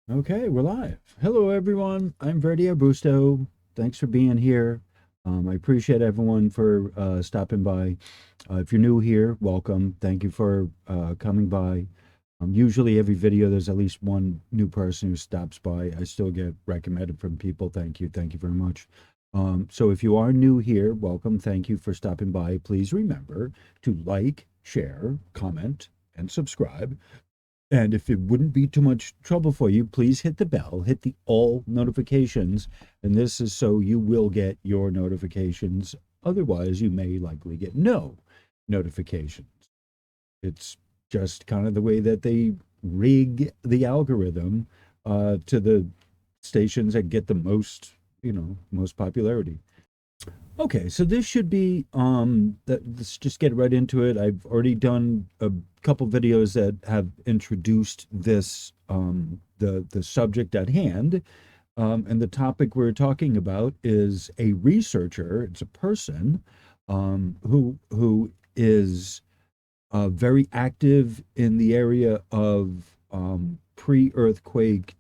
Okay, we're live. Hello, everyone. I'm Verdi Augusto. Thanks for being here. I appreciate everyone for stopping by. If you're new here, welcome. Thank you for coming by. Usually, every video, there's at least one new person who stops by. I still get recommended from people. Thank you. Thank you very much. So, if you are new here, welcome. Thank you for stopping by. Please remember to like, share, comment, and subscribe. And if it wouldn't be too much trouble for you, please hit the bell, hit the all notifications. And this is so you will get your notifications. Otherwise, you may likely get no notifications. It's just kind of the way that they rig the algorithm to the stations that get the most, most popularity. Okay, so this should be let's just get right into it. I've already done a couple videos that have introduced this the subject at hand. And the topic we're talking about is a researcher. It's a person who is very active in the area of pre-earthquake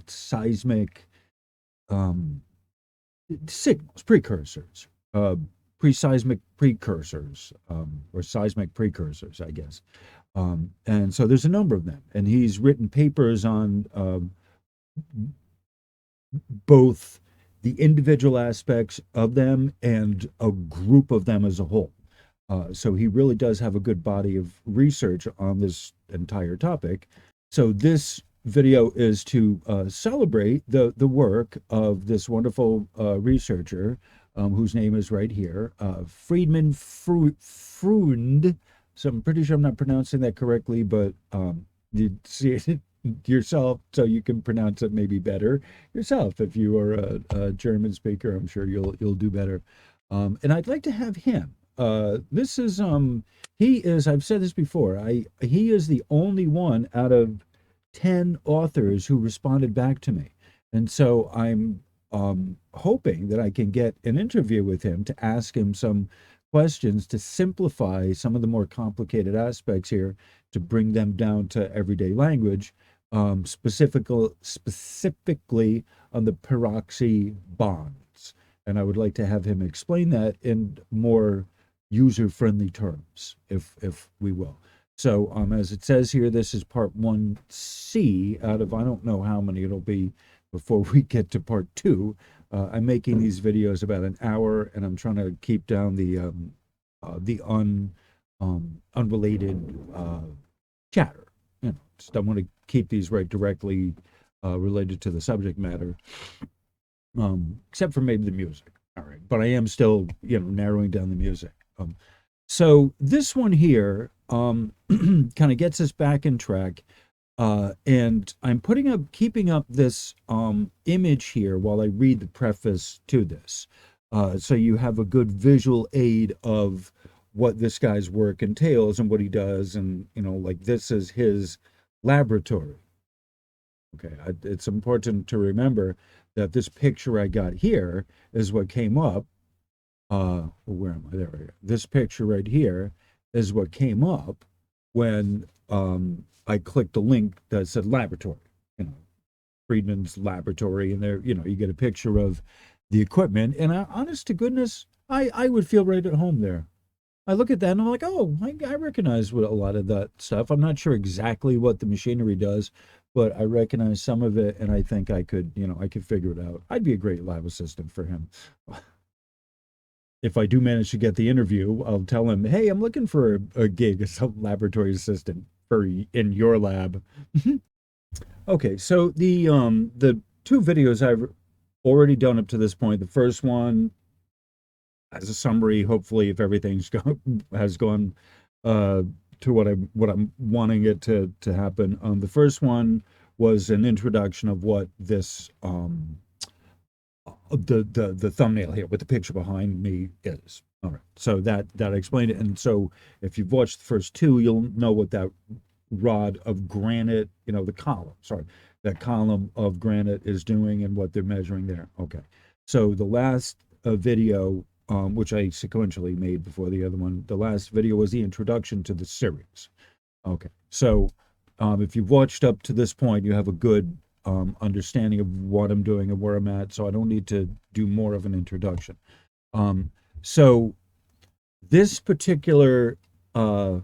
seismic um, signals, precursors, pre-seismic precursors, or seismic precursors, I guess. And so there's a number of them, and he's written papers on both the individual aspects of them and a group of them as a whole. So he really does have a good body of research on this entire topic. So this video is to celebrate the work of this wonderful researcher, whose name is right here, Freidemann Freund. So I'm pretty sure I'm not pronouncing that correctly, but you see it yourself, so you can pronounce it maybe better yourself. If you are a German speaker, I'm sure you'll do better. And I'd like to have him. This is he is, I've said this before, he is the only one out of 10 authors who responded back to me. And so I'm hoping that I can get an interview with him to ask him some questions to simplify some of the more complicated aspects here, to bring them down to everyday language, specifically on the peroxy bonds. And I would like to have him explain that in more user-friendly terms, if we will. So, as it says here, this is part 1C out of, I don't know how many it'll be before we get to part 2. I'm making these videos about an hour, and I'm trying to keep down the unrelated chatter. Just don't want to keep these right directly related to the subject matter, except for maybe the music. All right, but I am still, narrowing down the music. So this one here kind of gets us back in track. And I'm keeping up this image here while I read the preface to this. So you have a good visual aid of what this guy's work entails and what he does. And, like, this is his laboratory. Okay, it's important to remember that this picture I got here is what came up. Where am I? There we go. This picture right here is what came up when I clicked the link that said laboratory, Friedman's laboratory, and there, you get a picture of the equipment. And honest to goodness, I would feel right at home there. I look at that and I'm like, oh, I recognize what a lot of that stuff. I'm not sure exactly what the machinery does, but I recognize some of it, and I think I could, I could figure it out. I'd be a great lab assistant for him. If I do manage to get the interview, I'll tell him, hey, I'm looking for a gig as a laboratory assistant for in your lab. Okay, so the two videos I've already done up to this point. The first one, as a summary, hopefully, if everything's has gone uh, to what I'm wanting it to happen. The first one was an introduction of what this the thumbnail here with the picture behind me is. All right, so that explained it. And so if you've watched the first two, you'll know what that rod of granite, the column, sorry, that column of granite is doing and what they're measuring there. Okay, so the last video, which I sequentially made before the other one, the last video was the introduction to the series. Okay, so if you've watched up to this point, you have a good understanding of what I'm doing and where I'm at, so I don't need to do more of an introduction. So this particular, as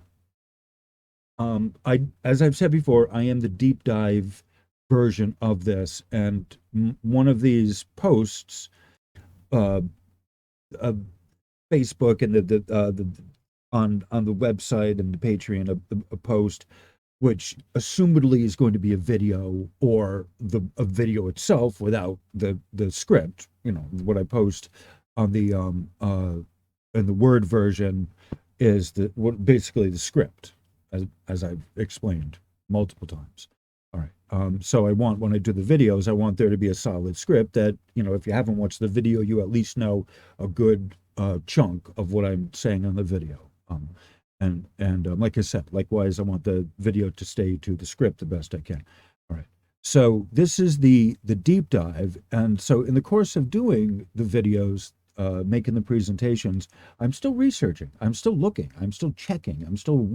I've said before, I am the deep dive version of this, and one of these posts, uh, Facebook and the on the website and the Patreon, a post which assumedly is going to be a video, or a video itself without the script. You know, what I post on the in the Word version is basically the script, as I've explained multiple times. All right. So when I do the videos, I want there to be a solid script that, you know, if you haven't watched the video, you at least know a good chunk of what I'm saying on the video. And like I said, likewise, I want the video to stay to the script the best I can. All right. So this is the deep dive. And so in the course of doing the videos, making the presentations, I'm still researching. I'm still looking. I'm still checking. I'm still,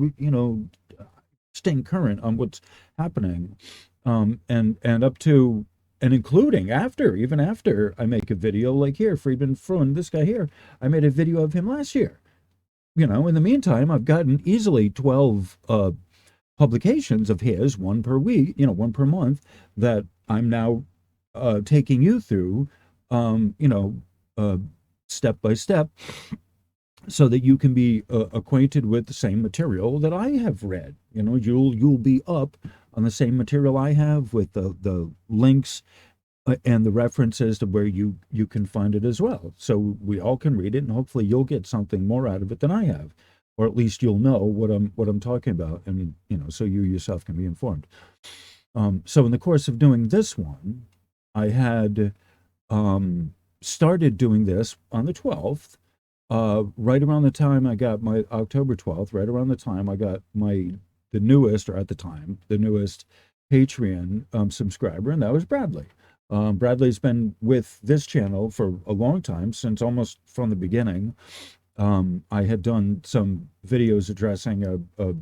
staying current on what's happening. And up to and including even after I make a video like here, Freidemann Freund, this guy here, I made a video of him last year. You know, in the meantime, I've gotten easily 12 publications of his, one per week, one per month, that I'm now taking you through, step by step, so that you can be acquainted with the same material that I have read. You know, you'll be up on the same material I have, with the links and the references to where you can find it as well. So we all can read it, and hopefully you'll get something more out of it than I have, or at least you'll know what I'm talking about, and so you yourself can be informed. So in the course of doing this one, I had started doing this on the 12th, right around the time I got my October 12th, right around the time I got the newest Patreon subscriber, and that was Bradley. Bradley's been with this channel for a long time, since almost from the beginning. I had done some videos addressing a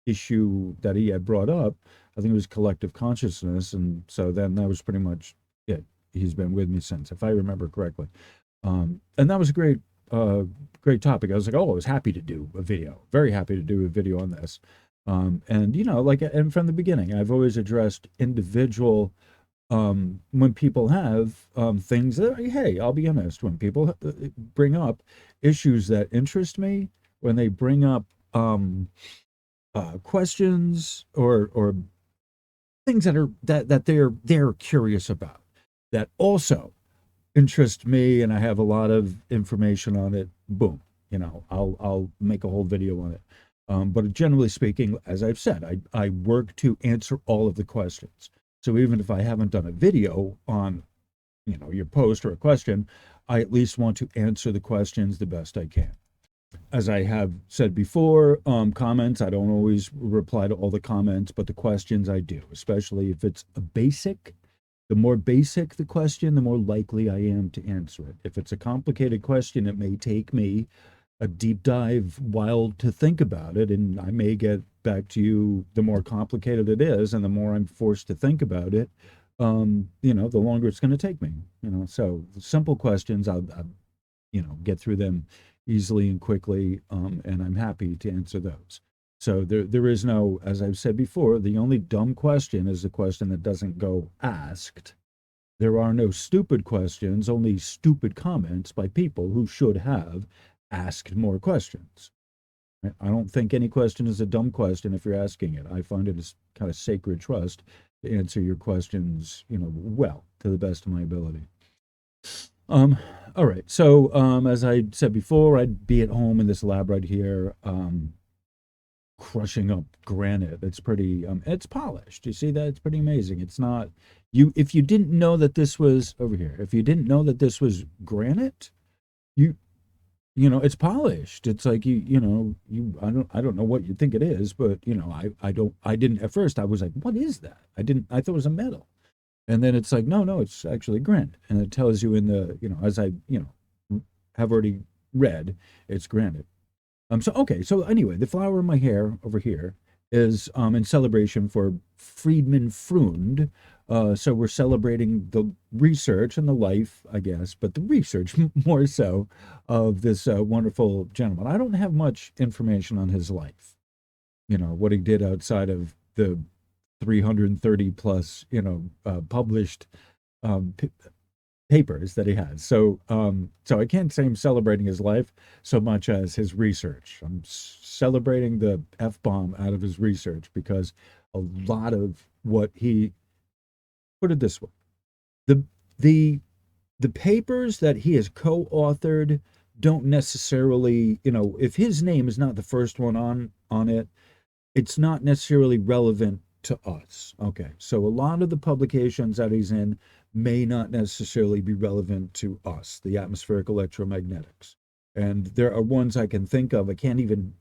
issue that he had brought up. I think it was collective consciousness, and so then that was pretty much it. He's been with me since, if I remember correctly. And that was a great topic. I was like, I was happy to do a video, very happy to do a video on this. And and from the beginning, I've always addressed individual, when people have things that, hey, I'll be honest, when people bring up issues that interest me, when they bring up questions or things that they're curious about, that also interest me, and I have a lot of information on it, boom, I'll make a whole video on it. But generally speaking, as I've said, I work to answer all of the questions. So even if I haven't done a video on, your post or a question, I at least want to answer the questions the best I can. As I have said before, comments, I don't always reply to all the comments, but the questions I do, especially if it's a basic. The more basic the question, the more likely I am to answer it. If it's a complicated question, it may take me a deep dive while to think about it, and I may get back to you the more complicated it is, and the more I'm forced to think about it, the longer it's going to take me. So the simple questions, I'll get through them easily and quickly, and I'm happy to answer those. So there is no, as I've said before, the only dumb question is the question that doesn't go asked. There are no stupid questions, only stupid comments by people who should have asked more questions. I don't think any question is a dumb question if you're asking it. I find it as kind of sacred trust to answer your questions, well, to the best of my ability. All right. So, as I said before, I'd be at home in this lab right here, crushing up granite. It's pretty, it's polished. You see that? It's pretty amazing. It's not, if you didn't know that this was over here, if you didn't know that this was granite, it's polished. It's like, I don't know what you think it is, but I didn't at first. I was like, what is that? I thought it was a metal. And then it's like, no, it's actually granite. And it tells you in the, as I, have already read, it's granite. So anyway, the flower in my hair over here is in celebration for Freidemann Freund. So we're celebrating the research and the life, I guess, but the research more so of this wonderful gentleman. I don't have much information on his life, what he did outside of the 330 plus, published um, papers that he has. So I can't say I'm celebrating his life so much as his research. I'm celebrating the F bomb out of his research because a lot of what he put it this way: the the the papers that he has co-authored don't necessarily, if his name is not the first one on it, it's not necessarily relevant to us. Okay, so a lot of the publications that he's in may not necessarily be relevant to us, the atmospheric electromagnetics. And there are ones I can think of. I can't even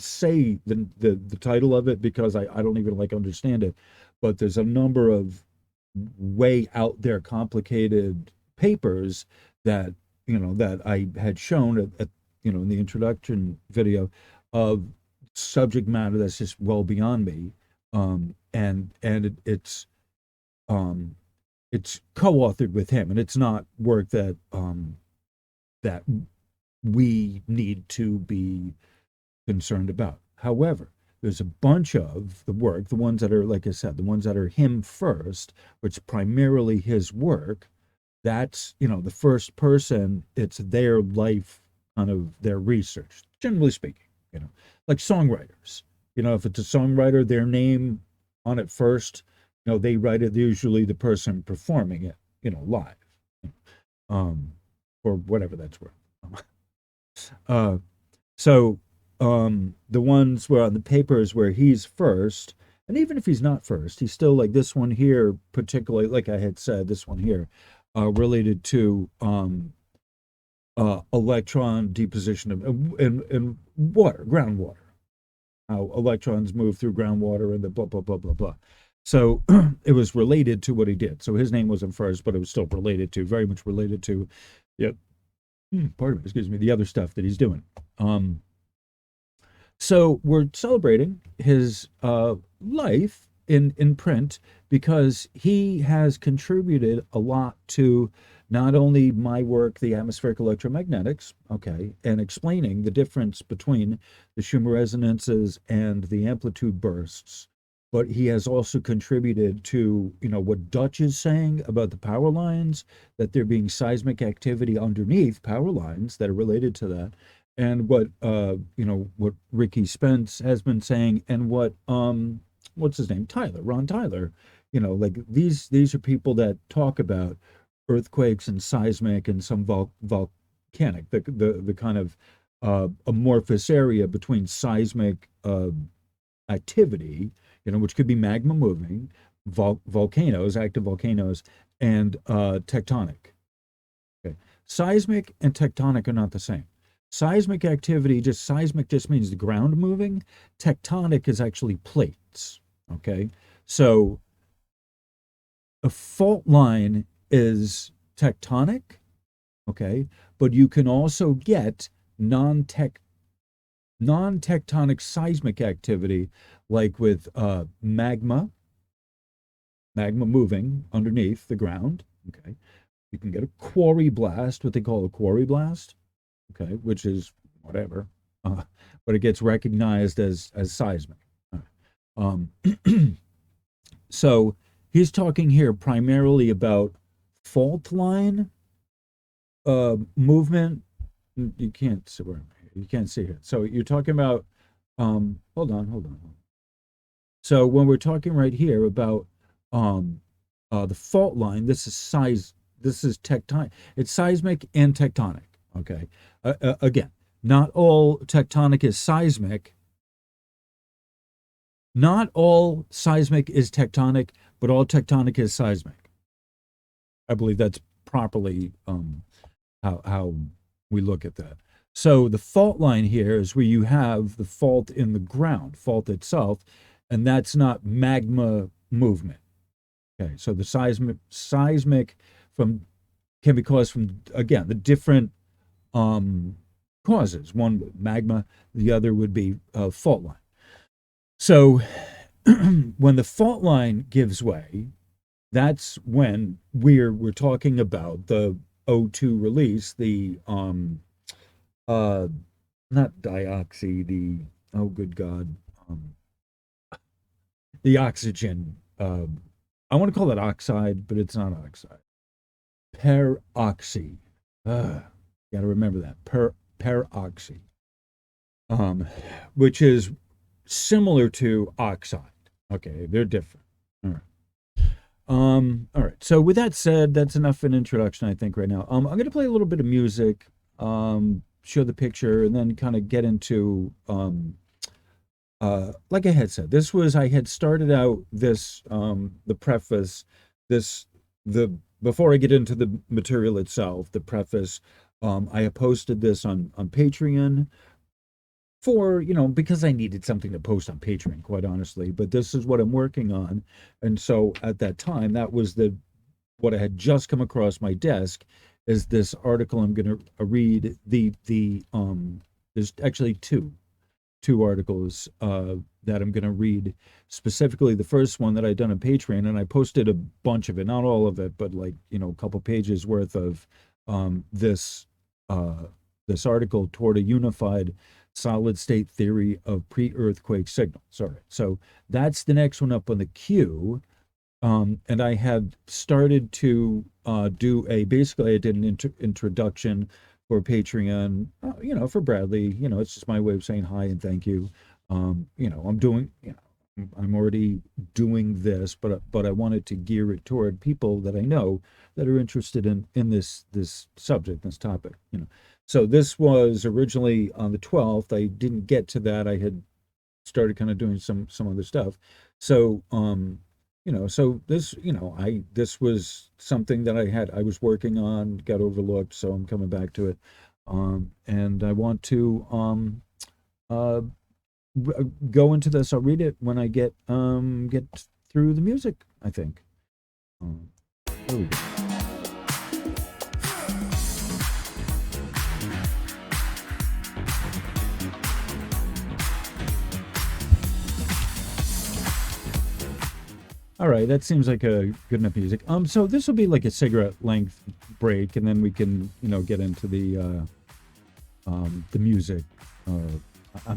say the title of it because I don't even like understand it. But there's a number of way out there complicated papers that that I had shown in the introduction video of subject matter that's just well beyond me. It's co-authored with him, and it's not work that we need to be concerned about. However, there's a bunch of the work, the ones that are, like I said, the ones that are him first, which primarily his work. That's, the first person, it's their life, kind of their research, generally speaking, like songwriters. If it's a songwriter, their name on it first, they write it, usually the person performing it, live, um, or whatever that's worth. Uh, so the ones where on the papers where he's first, and even if he's not first, he's still like this one here, particularly, like I had said, this one here, related to electron deposition in water, groundwater, how electrons move through groundwater and the blah, blah, blah, blah, blah. So it was related to what he did. So his name wasn't first, but it was still related to, very much related to, yeah, pardon me, excuse me, the other stuff that he's doing. So we're celebrating his life in print because he has contributed a lot to not only my work, the atmospheric electromagnetics, okay, and explaining the difference between the Schumann resonances and the amplitude bursts, but he has also contributed to, what Dutch is saying about the power lines, that there being seismic activity underneath power lines that are related to that, and what Ricky Spence has been saying, and what's his name, Ron Tyler, like these are people that talk about earthquakes and seismic and some volcanic, the kind of amorphous area between seismic activity, which could be magma moving, volcanoes, active volcanoes, and tectonic. Okay, seismic and tectonic are not the same. Seismic activity, seismic just means the ground moving. Tectonic is actually plates. Okay, so a fault line is tectonic. Okay, but you can also get non-tectonic seismic activity, like with magma moving underneath the ground. Okay, you can get a quarry blast, what they call a quarry blast. Okay, which is whatever, but it gets recognized as seismic. Um, so he's talking here primarily about fault line movement. You can't see where you can't see it. So you're talking about hold on. So when we're talking right here about the fault line, this is tectonic. It's seismic and tectonic. Okay. Again, not all tectonic is seismic. Not all seismic is tectonic, but all tectonic is seismic. I believe that's properly how we look at that. So the fault line here is where you have the fault in the ground, fault itself, and that's not magma movement. Okay, so the seismic can be caused from, again, the different causes. One magma, the other would be fault line. So when the fault line gives way, that's when we're talking about the O2 release, the uh not dioxy, the oh good God, the oxygen. I want to call it oxide, but it's not oxide. Peroxy. Got to remember that. Peroxy. Um, which is similar to oxide. Okay, they're different. All right. All right. So with that said, that's enough an introduction, I think, right now. I'm gonna play a little bit of music, show the picture, and then kind of get into like I had said, this was I had started out this the preface, this the before I get into the material itself, the preface. I have posted this on Patreon for, because I needed something to post on Patreon, quite honestly. But this is what I'm working on, and so at that time, that was the what I had just come across my desk is this article I'm going to read. There's actually two articles that I'm going to read, specifically the first one that I done on Patreon, and I posted a bunch of it, not all of it, but like a couple pages worth of this this article toward a unified solid state theory of pre-earthquake signals. All right, so that's the next one up on the queue. And I had started to do basically I did an introduction for Patreon, for Bradley. It's just my way of saying hi and thank you. I'm doing, I'm already doing this, but I wanted to gear it toward people that I know that are interested in this subject, this topic. So this was originally on the 12th. I didn't get to that. I had started kind of doing some other stuff. So so this was something that I was working on, got overlooked, so I'm coming back to it. And I want to uh go into this. I'll read it when I get through the music, I think. There we go. All right, that seems like a good enough music. So this will be like a cigarette length break, and then we can, get into the music, uh,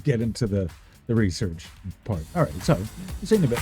get into the research part. All right, so see you in a bit.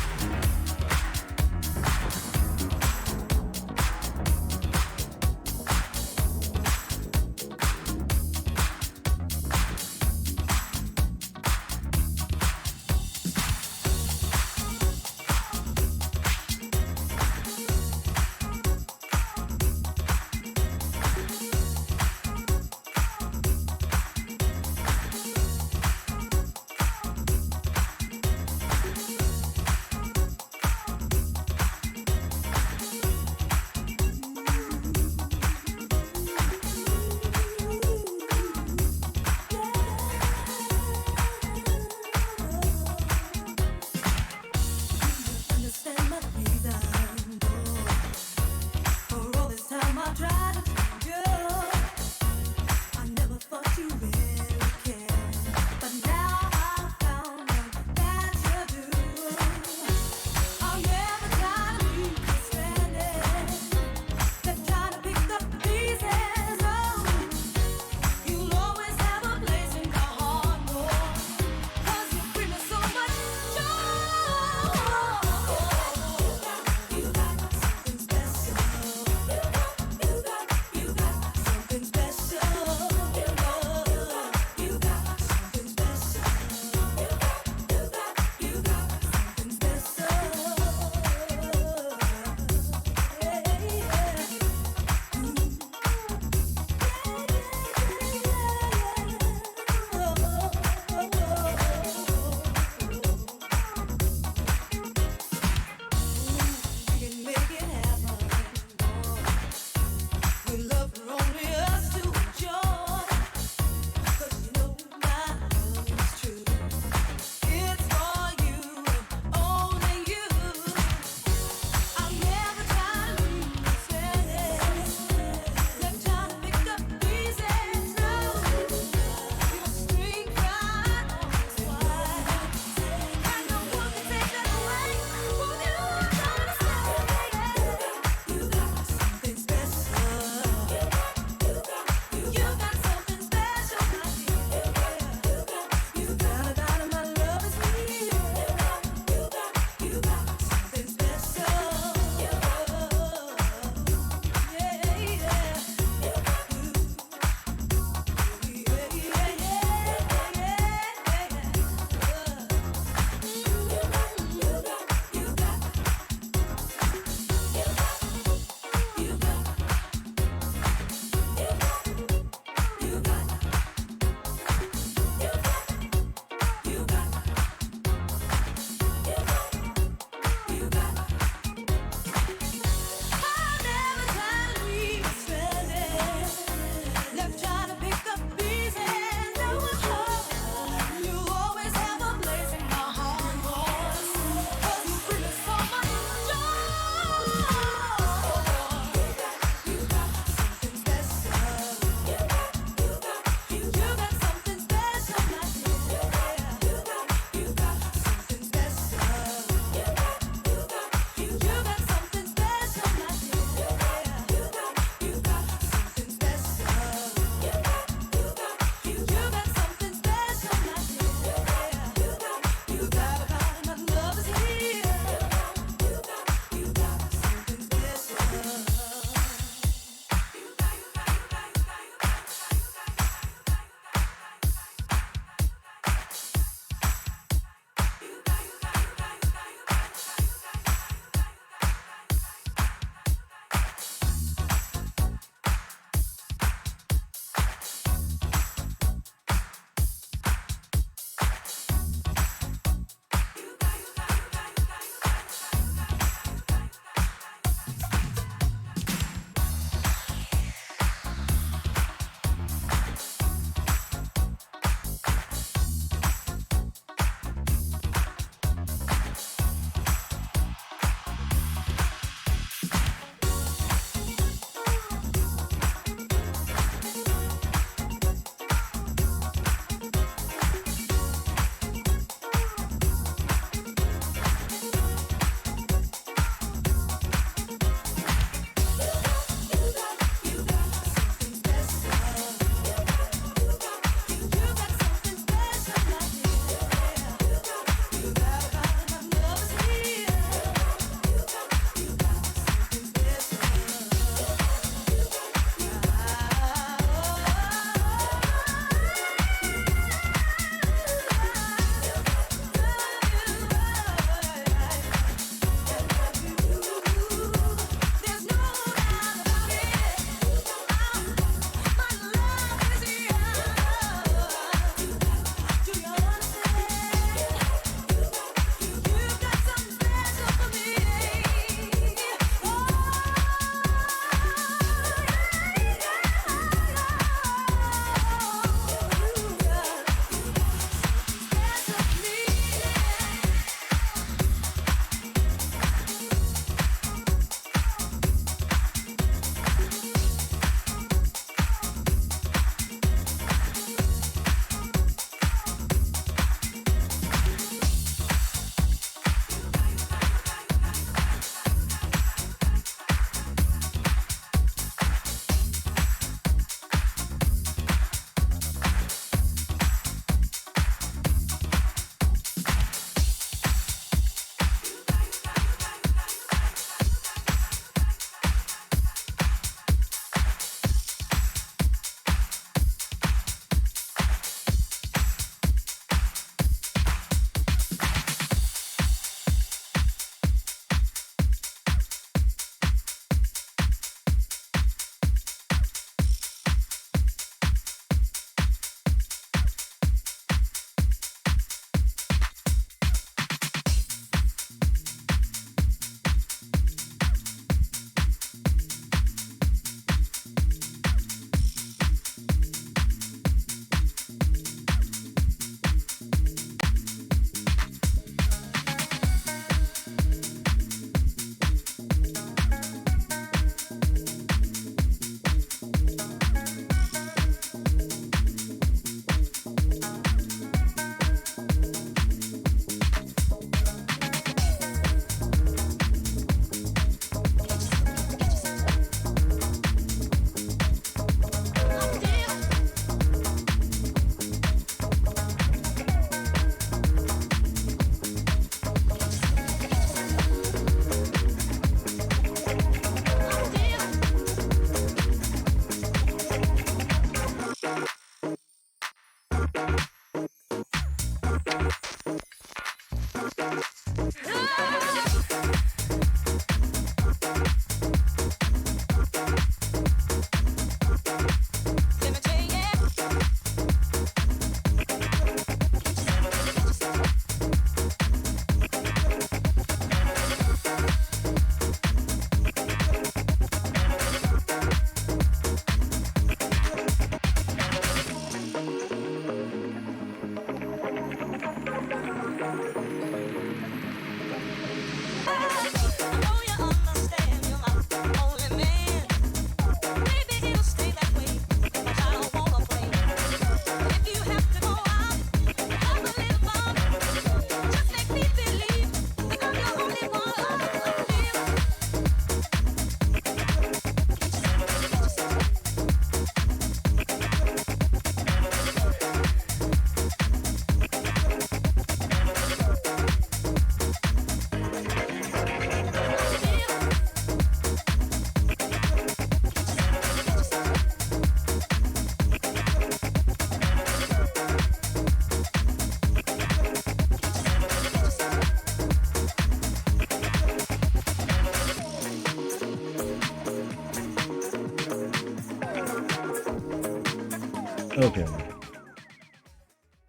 Okay.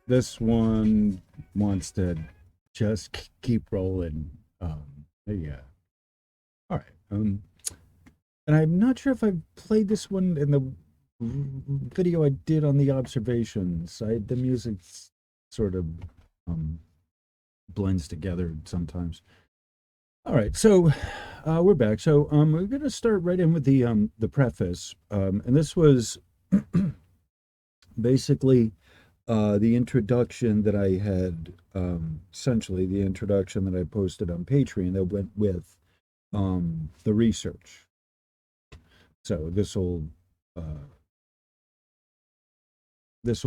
This one wants to just keep rolling. Yeah. All right. And I'm not sure if I played this one in the video I did on the observations. The music sort of um blends together sometimes. All right, so we're back. So we're gonna start right in with the preface, and this was basically the introduction that I had, essentially the introduction that I posted on Patreon that went with the research. So this will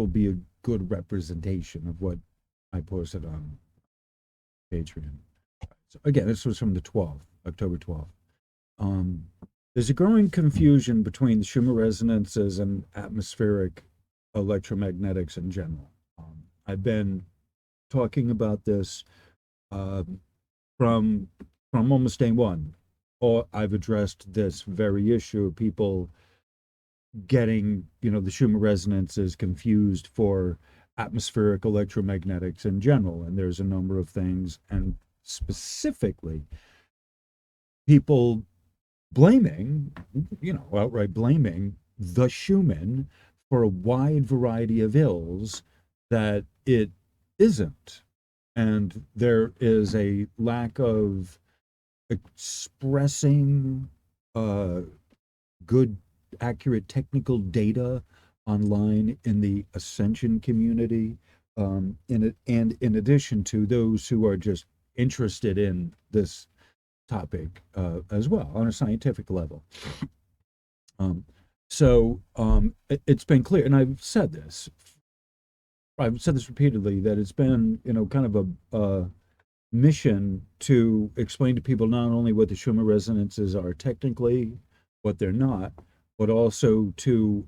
be a good representation of what I posted on Patreon. So again, this was from the 12th, October 12th. Um, there's a growing confusion between the Schumann resonances and atmospheric electromagnetics in general. I've been talking about this uh, from almost day one. Or I've addressed this very issue of people getting, the Schumann resonances confused for atmospheric electromagnetics in general. And there's a number of things, and specifically people blaming, outright blaming the Schumann for a wide variety of ills that it isn't. And there is a lack of expressing good, accurate technical data online in the ascension community. In addition to those who are just interested in this topic as well on a scientific level. It's been clear, and I've said this repeatedly, that it's been, kind of a mission to explain to people not only what the Schumann resonances are technically, what they're not, but also to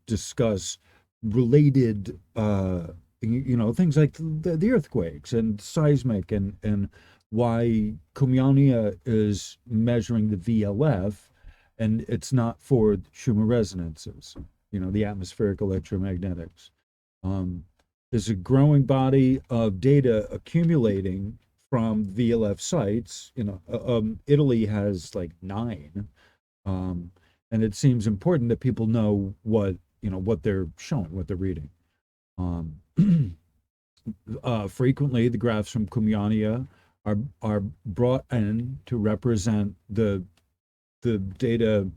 discuss related, things like the earthquakes and seismic, and why Cumiana is measuring the VLF, and it's not for Schumann resonances, the atmospheric electromagnetics. There's a growing body of data accumulating from VLF sites. Italy has like 9, and it seems important that people know what they're showing, what they're reading. Frequently, the graphs from Cumiana are brought in to represent the data.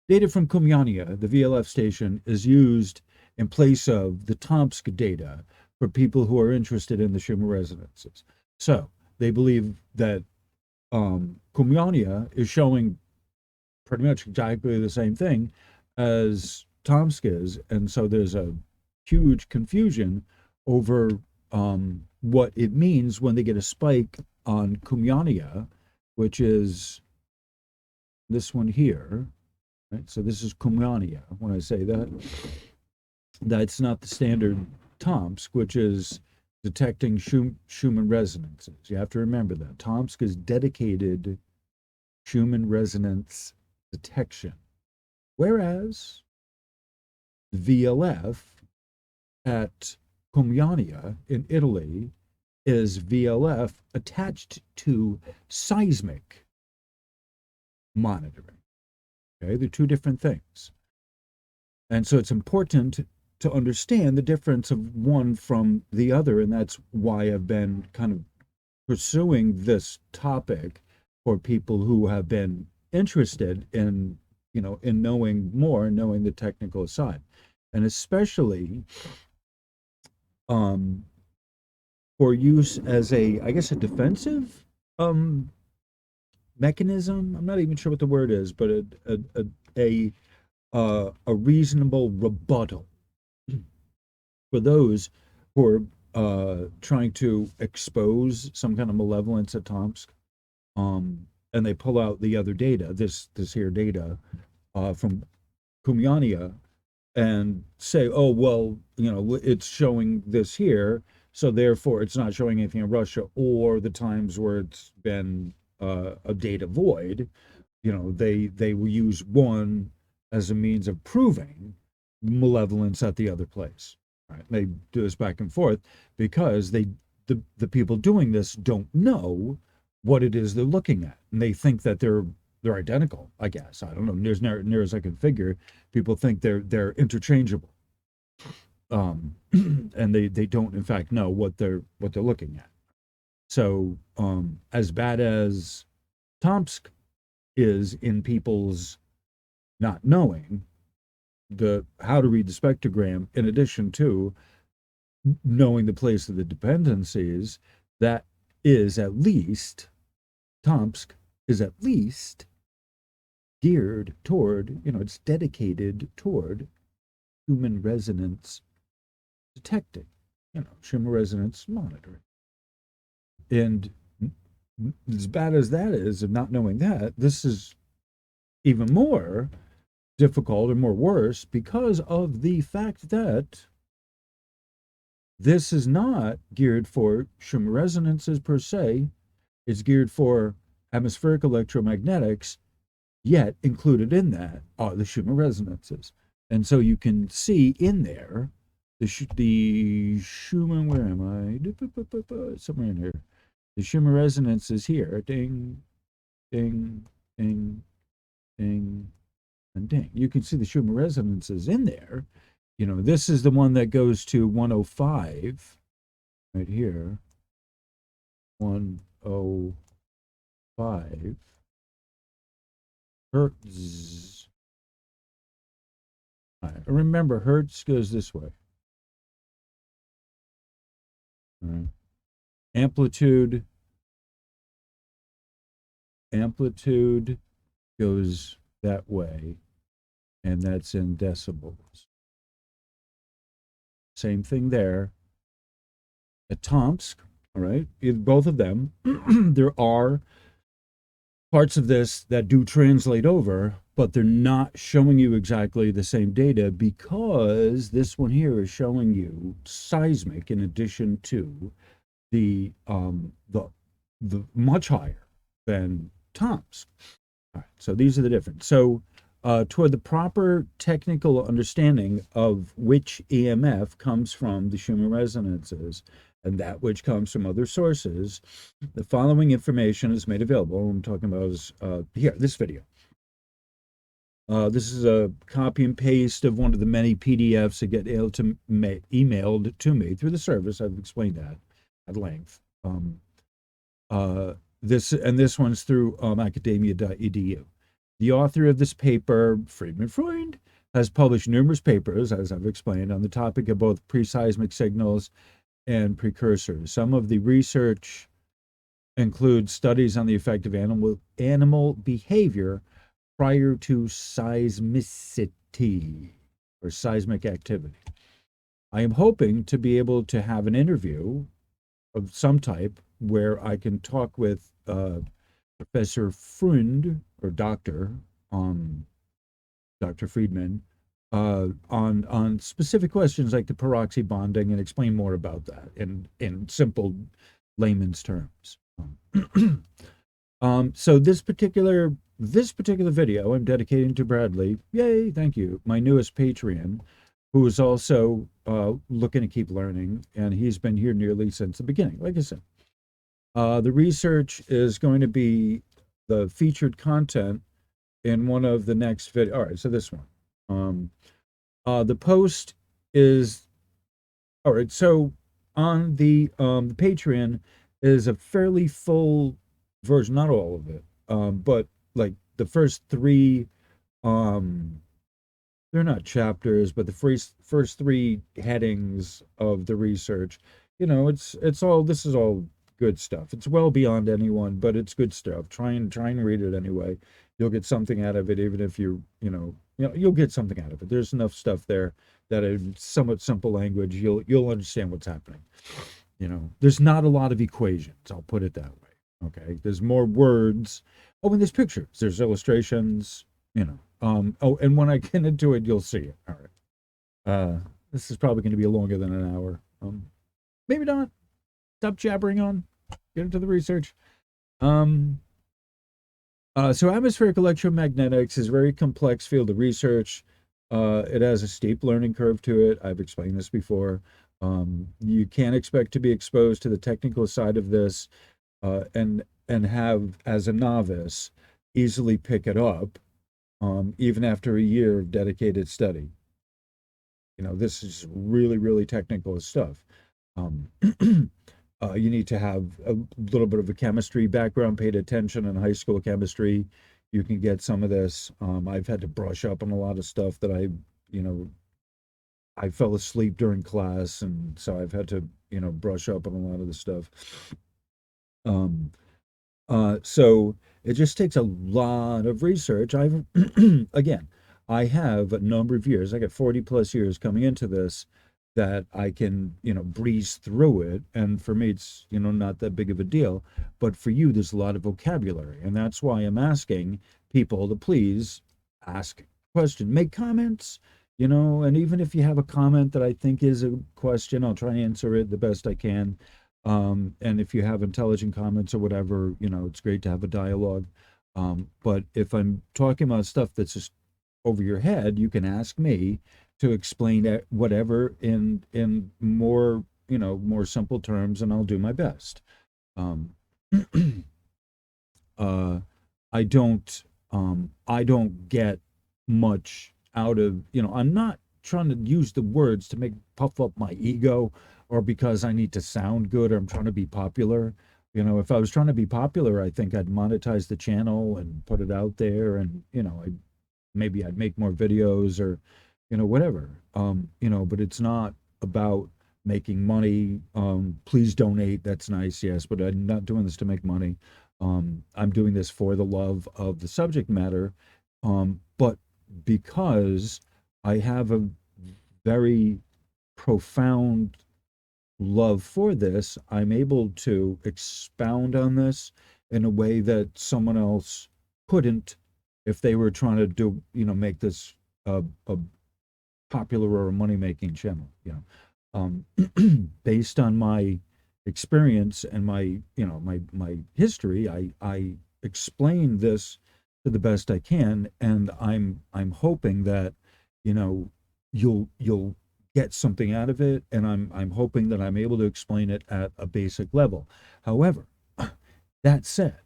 Data from Cumiana, the VLF station, is used in place of the Tomsk data for people who are interested in the Schumann resonances. So they believe that Cumiana is showing pretty much exactly the same thing as Tomsk is, and so there's a huge confusion over what it means when they get a spike on Cumiana, which is this one here. Right? So this is Cumiana. When I say that, that's not the standard Tomsk, which is detecting Schumann resonances. You have to remember that. Tomsk is dedicated Schumann resonance detection, whereas VLF at Cumiana in Italy is VLF attached to seismic monitoring. Okay, they're two different things. And so it's important to understand the difference of one from the other. And that's why I've been kind of pursuing this topic for people who have been interested in, in knowing more, knowing the technical side. And especially for use as I guess, a defensive mechanism. I'm not even sure what the word is, but a reasonable rebuttal for those who are trying to expose some kind of malevolence at Tomsk, and they pull out the other data, this here data from Cumiana, and say, oh well, it's showing this here, so therefore it's not showing anything in Russia, or the times where it's been a data void. They will use one as a means of proving malevolence at the other place. Right? They do this back and forth because the people doing this don't know what it is they're looking at, and they think that they're identical. I guess I don't know. Near as I can figure, people think they're interchangeable, and they don't in fact know what they're looking at. So as bad as Tomsk is in people's not knowing the how to read the spectrogram, in addition to knowing the place of the dependencies, that is at least Tomsk is at least geared toward, it's dedicated toward human resonance detecting, human resonance monitoring. And as bad as that is, of not knowing that, this is even more difficult or more worse because of the fact that this is not geared for Schumann resonances per se. It's geared for atmospheric electromagnetics, yet included in that are the Schumann resonances. And so you can see in there the Schumann, where am I? Somewhere in here. The Schumann resonance is here. Ding, ding, ding, ding, and ding. You can see the Schumann resonances in there. This is the one that goes to 105 right here. 105 hertz. Right. Remember, hertz goes this way. Right. Amplitude goes that way, and that's in decibels. Same thing there. At Tomsk, all right, both of them, there are parts of this that do translate over, but they're not showing you exactly the same data because this one here is showing you seismic in addition to the much higher than Tomsk. All right, so these are the difference. So toward the proper technical understanding of which EMF comes from the Schumann resonances and that which comes from other sources, the following information is made available. What I'm talking about is here, this video. This is a copy and paste of one of the many PDFs that get emailed to me through the service. I've explained that at length. This one's through academia.edu. The author of this paper, Freidemann Freund, has published numerous papers, as I've explained, on the topic of both pre-seismic signals and precursors. Some of the research includes studies on the effect of animal behavior prior to seismicity or seismic activity. I am hoping to be able to have an interview of some type where I can talk with Professor Freund or Dr. Friedman on specific questions like the peroxy bonding and explain more about that in simple layman's terms. So this particular video I'm dedicating to Bradley. Yay, thank you. My newest Patreon, who is also looking to keep learning, and he's been here nearly since the beginning. Like I said, the research is going to be the featured content in one of the next videos. All right, so this one. The post is all right. So on the Patreon is a fairly full version, not all of it, but like the first three. They're not chapters, but the first three headings of the research. It's all, this is all good stuff. It's well beyond anyone, but it's good stuff. Try and read it anyway. You'll get something out of it, even if you'll get something out of it. There's enough stuff there that in somewhat simple language, you'll understand what's happening. There's not a lot of equations. I'll put it that way. Okay. There's more words. Oh, and there's pictures. There's illustrations. And when I get into it, you'll see it. All right. This is probably going to be longer than an hour. Maybe not. Stop jabbering on. Get into the research. So atmospheric electromagnetics is a very complex field of research. It has a steep learning curve to it. I've explained this before. You can't expect to be exposed to the technical side of this and have, as a novice, easily pick it up, even after a year of dedicated study. This is really, really technical stuff. Um, you need to have a little bit of a chemistry background, paid attention in high school chemistry. You can get some of this. I've had to brush up on a lot of stuff that you know, I fell asleep during class, and so I've had to, brush up on a lot of the stuff. Um, so it just takes a lot of research. Again, I have a number of years, I got 40 plus years coming into this that I can, breeze through it. And for me, it's, not that big of a deal. But for you, there's a lot of vocabulary. And that's why I'm asking people to please ask questions, make comments, and even if you have a comment that I think is a question, I'll try and answer it the best I can. And if you have intelligent comments or whatever, it's great to have a dialogue. But if I'm talking about stuff that's just over your head, you can ask me to explain whatever in more, more simple terms, and I'll do my best. Um, uh, I don't get much out of, I'm not trying to use the words to make puff up my ego or because I need to sound good or I'm trying to be popular. If I was trying to be popular, I think I'd monetize the channel and put it out there and, maybe I'd make more videos or, whatever. But it's not about making money. Please donate. That's nice. Yes. But I'm not doing this to make money. I'm doing this for the love of the subject matter. But because I have a very profound love for this, I'm able to expound on this in a way that someone else couldn't if they were trying to do, make this a popular or a money making channel. Based on my experience and my, my history, I explain this to the best I can, and I'm hoping that, you know, you'll get something out of it, and I'm hoping that I'm able to explain it at a basic level. However, that said,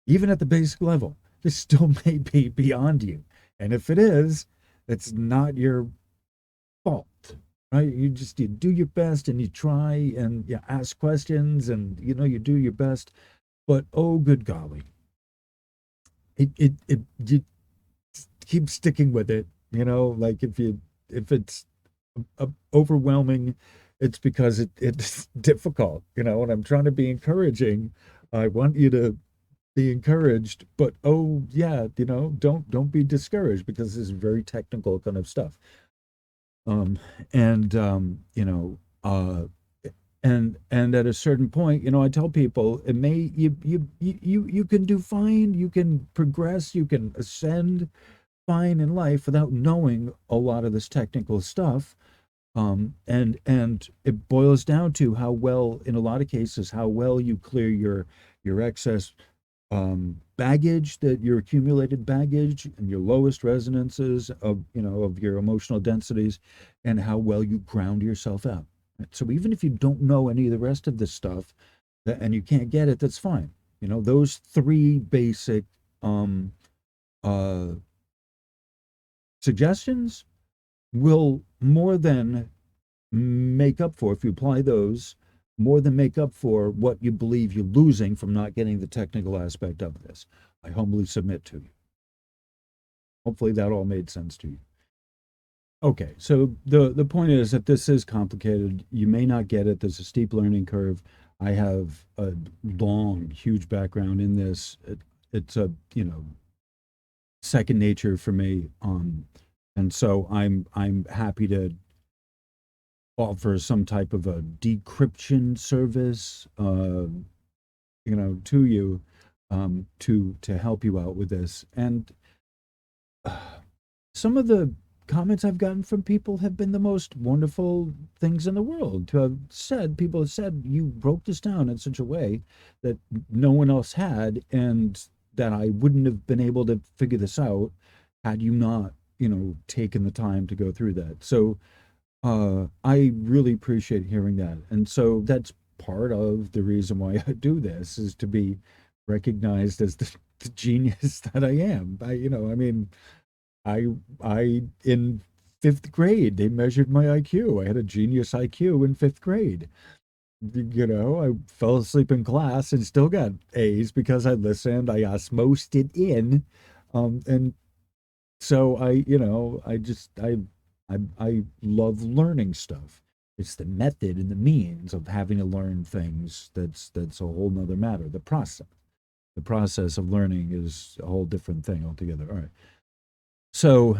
even at the basic level, this still may be beyond you. And if it is, it's not your fault, right? You do your best and you try and you ask questions and you do your best. But oh, good golly, it you keep sticking with it. Like if it's overwhelming, it's because it's difficult. And I'm trying to be encouraging. I want you to be encouraged, but oh yeah, don't be discouraged because this is very technical kind of stuff. And and at a certain point, I tell people it may you can do fine, you can progress, you can ascend fine in life without knowing a lot of this technical stuff. And it boils down to how well, in a lot of cases, how well you clear your excess baggage, that your accumulated baggage and your lowest resonances of your emotional densities, and how well you ground yourself out. So even if you don't know any of the rest of this stuff and you can't get it, that's fine. Those three basic um, uh, suggestions will more than make up for, if you apply those, more than make up for what you believe you're losing from not getting the technical aspect of this. I humbly submit to you. Hopefully that all made sense to you. Okay, so the point is that this is complicated. You may not get it. There's a steep learning curve. I have a long, huge background in this. It's a second nature for me. And so I'm happy to offer some type of a decryption service, to you, to help you out with this. And some of the comments I've gotten from people have been the most wonderful things in the world. To have said, people have said, you broke this down in such a way that no one else had, and that I wouldn't have been able to figure this out had you not taken the time to go through that. So I really appreciate hearing that. And so that's part of the reason why I do this, is to be recognized as the genius that I am. I mean, I in fifth grade, they measured my IQ. I had a genius IQ in fifth grade. I fell asleep in class and still got A's because I listened, I osmosed it in. And so I love learning stuff. It's the method and the means of having to learn things that's a whole nother matter. The process of learning is a whole different thing altogether. All right. So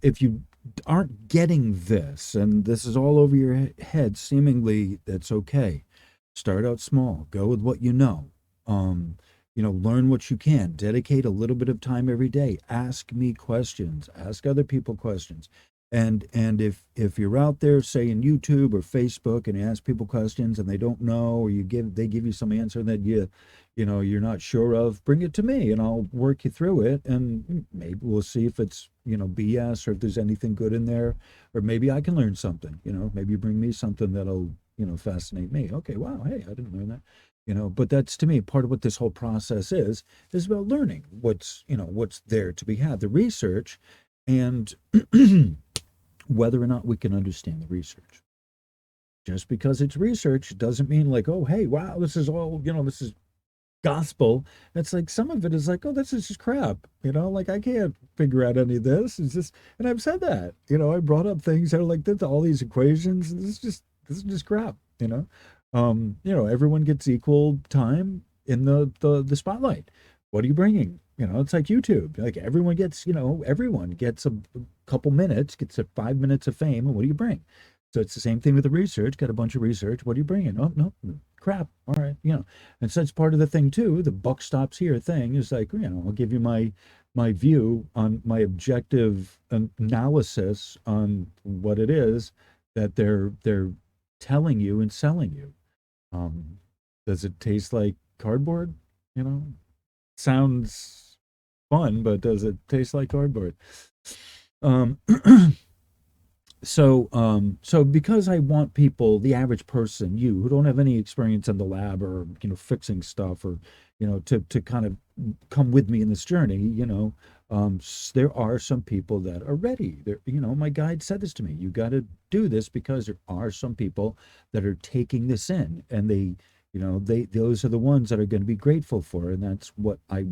if you aren't getting this, and this is all over your head, seemingly, that's okay. Start out small. Go with what you know. Learn what you can. Dedicate a little bit of time every day. Ask me questions. Ask other people questions. And if you're out there, say in YouTube or Facebook, and you ask people questions and they don't know, or they give you some answer that you're not sure of, bring it to me and I'll work you through it, and maybe we'll see if it's BS, or if there's anything good in there, or maybe I can learn something. Maybe you bring me something that'll fascinate me. Okay, wow, hey, I didn't learn that. But that's, to me, part of what this whole process is about learning what's there to be had, the research, and whether or not we can understand the research. Just because it's research doesn't mean, like, oh, hey, wow, this is all, this is gospel. It's like, some of it is like, oh, this is just crap. Like, I can't figure out any of this. It's just, and I've said that, I brought up things that are like this, all these equations. This is just crap. Everyone gets equal time in the spotlight. What are you bringing? It's like YouTube. Like, everyone gets a couple minutes, gets 5 minutes of fame, and what do you bring? So it's the same thing with the research. Got a bunch of research. What are you bringing? Oh, no, crap. All right, And so that's part of the thing too. The buck stops here thing is like, I'll give you my view on my objective analysis on what it is that they're telling you and selling you. Um, does it taste like cardboard? You know, sounds fun, but does it taste like cardboard? Um, so because I want people, the average person, you who don't have any experience in the lab, or fixing stuff, or to kind of come with me in this journey, there are some people that are ready. There, my guide said this to me: you got to do this because there are some people that are taking this in, and those are the ones that are going to be grateful for, and that's what I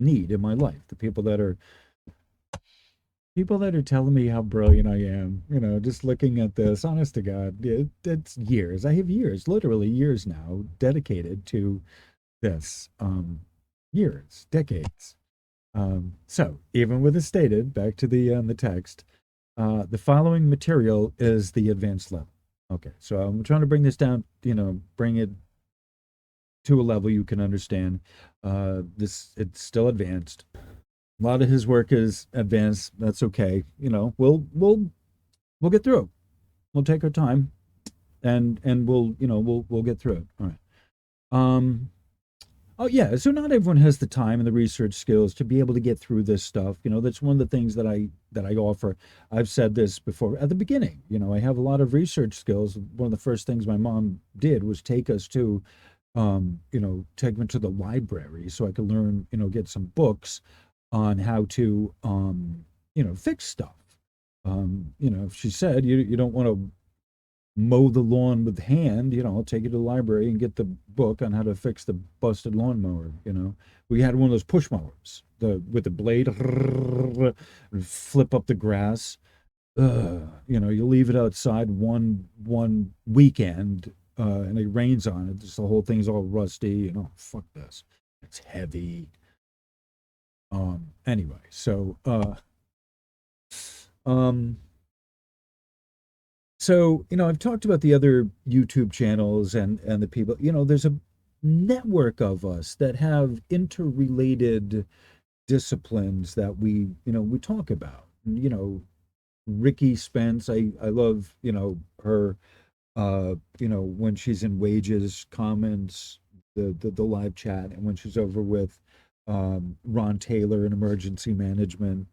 need in my life. The people that are telling me how brilliant I am, just looking at this, honest to God, it's years. I have years, literally years now, dedicated to this. Years, decades. So, even with it stated, back to the text, the following material is the advanced level. Okay, so I'm trying to bring this down, bring it to a level you can understand. It's still advanced. A lot of his work is advanced. That's okay. We'll get through it. We'll take our time, and we'll get through it. All right. Um. Oh yeah. So not everyone has the time and the research skills to be able to get through this stuff. That's one of the things that I offer. I've said this before at the beginning. I have a lot of research skills. One of the first things my mom did was take us to, take me to the library so I could learn, get some books on how to fix stuff. She said, you don't want to mow the lawn with hand. I'll take you to the library and get the book on how to fix the busted lawnmower. We had one of those push mowers, with the blade, and flip up the grass. You leave it outside one weekend, and it rains on it, just the whole thing's all rusty. Fuck this. It's heavy. Anyway, um, I've talked about the other YouTube channels and the people. There's a network of us that have interrelated disciplines that we talk about. Ricky Spence, I love, her, when she's in Wages comments, the live chat, and when she's over with Ron Taylor in emergency management.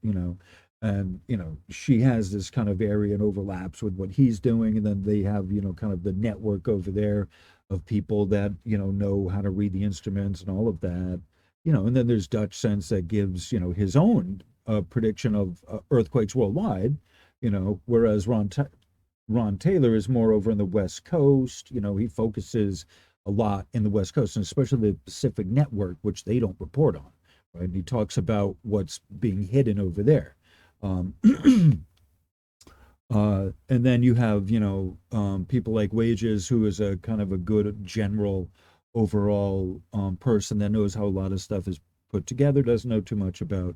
And she has this kind of area and overlaps with what he's doing, and then they have kind of the network over there of people that know how to read the instruments and all of that. And then there's Dutch Sense that gives his own prediction of earthquakes worldwide. Whereas Ron Taylor is more over in the West Coast. He focuses a lot in the West Coast, and especially the Pacific Network, which they don't report on, right? And he talks about what's being hidden over there. Um, and then you have, people like Wages, who is a kind of a good general overall person that knows how a lot of stuff is put together, doesn't know too much about,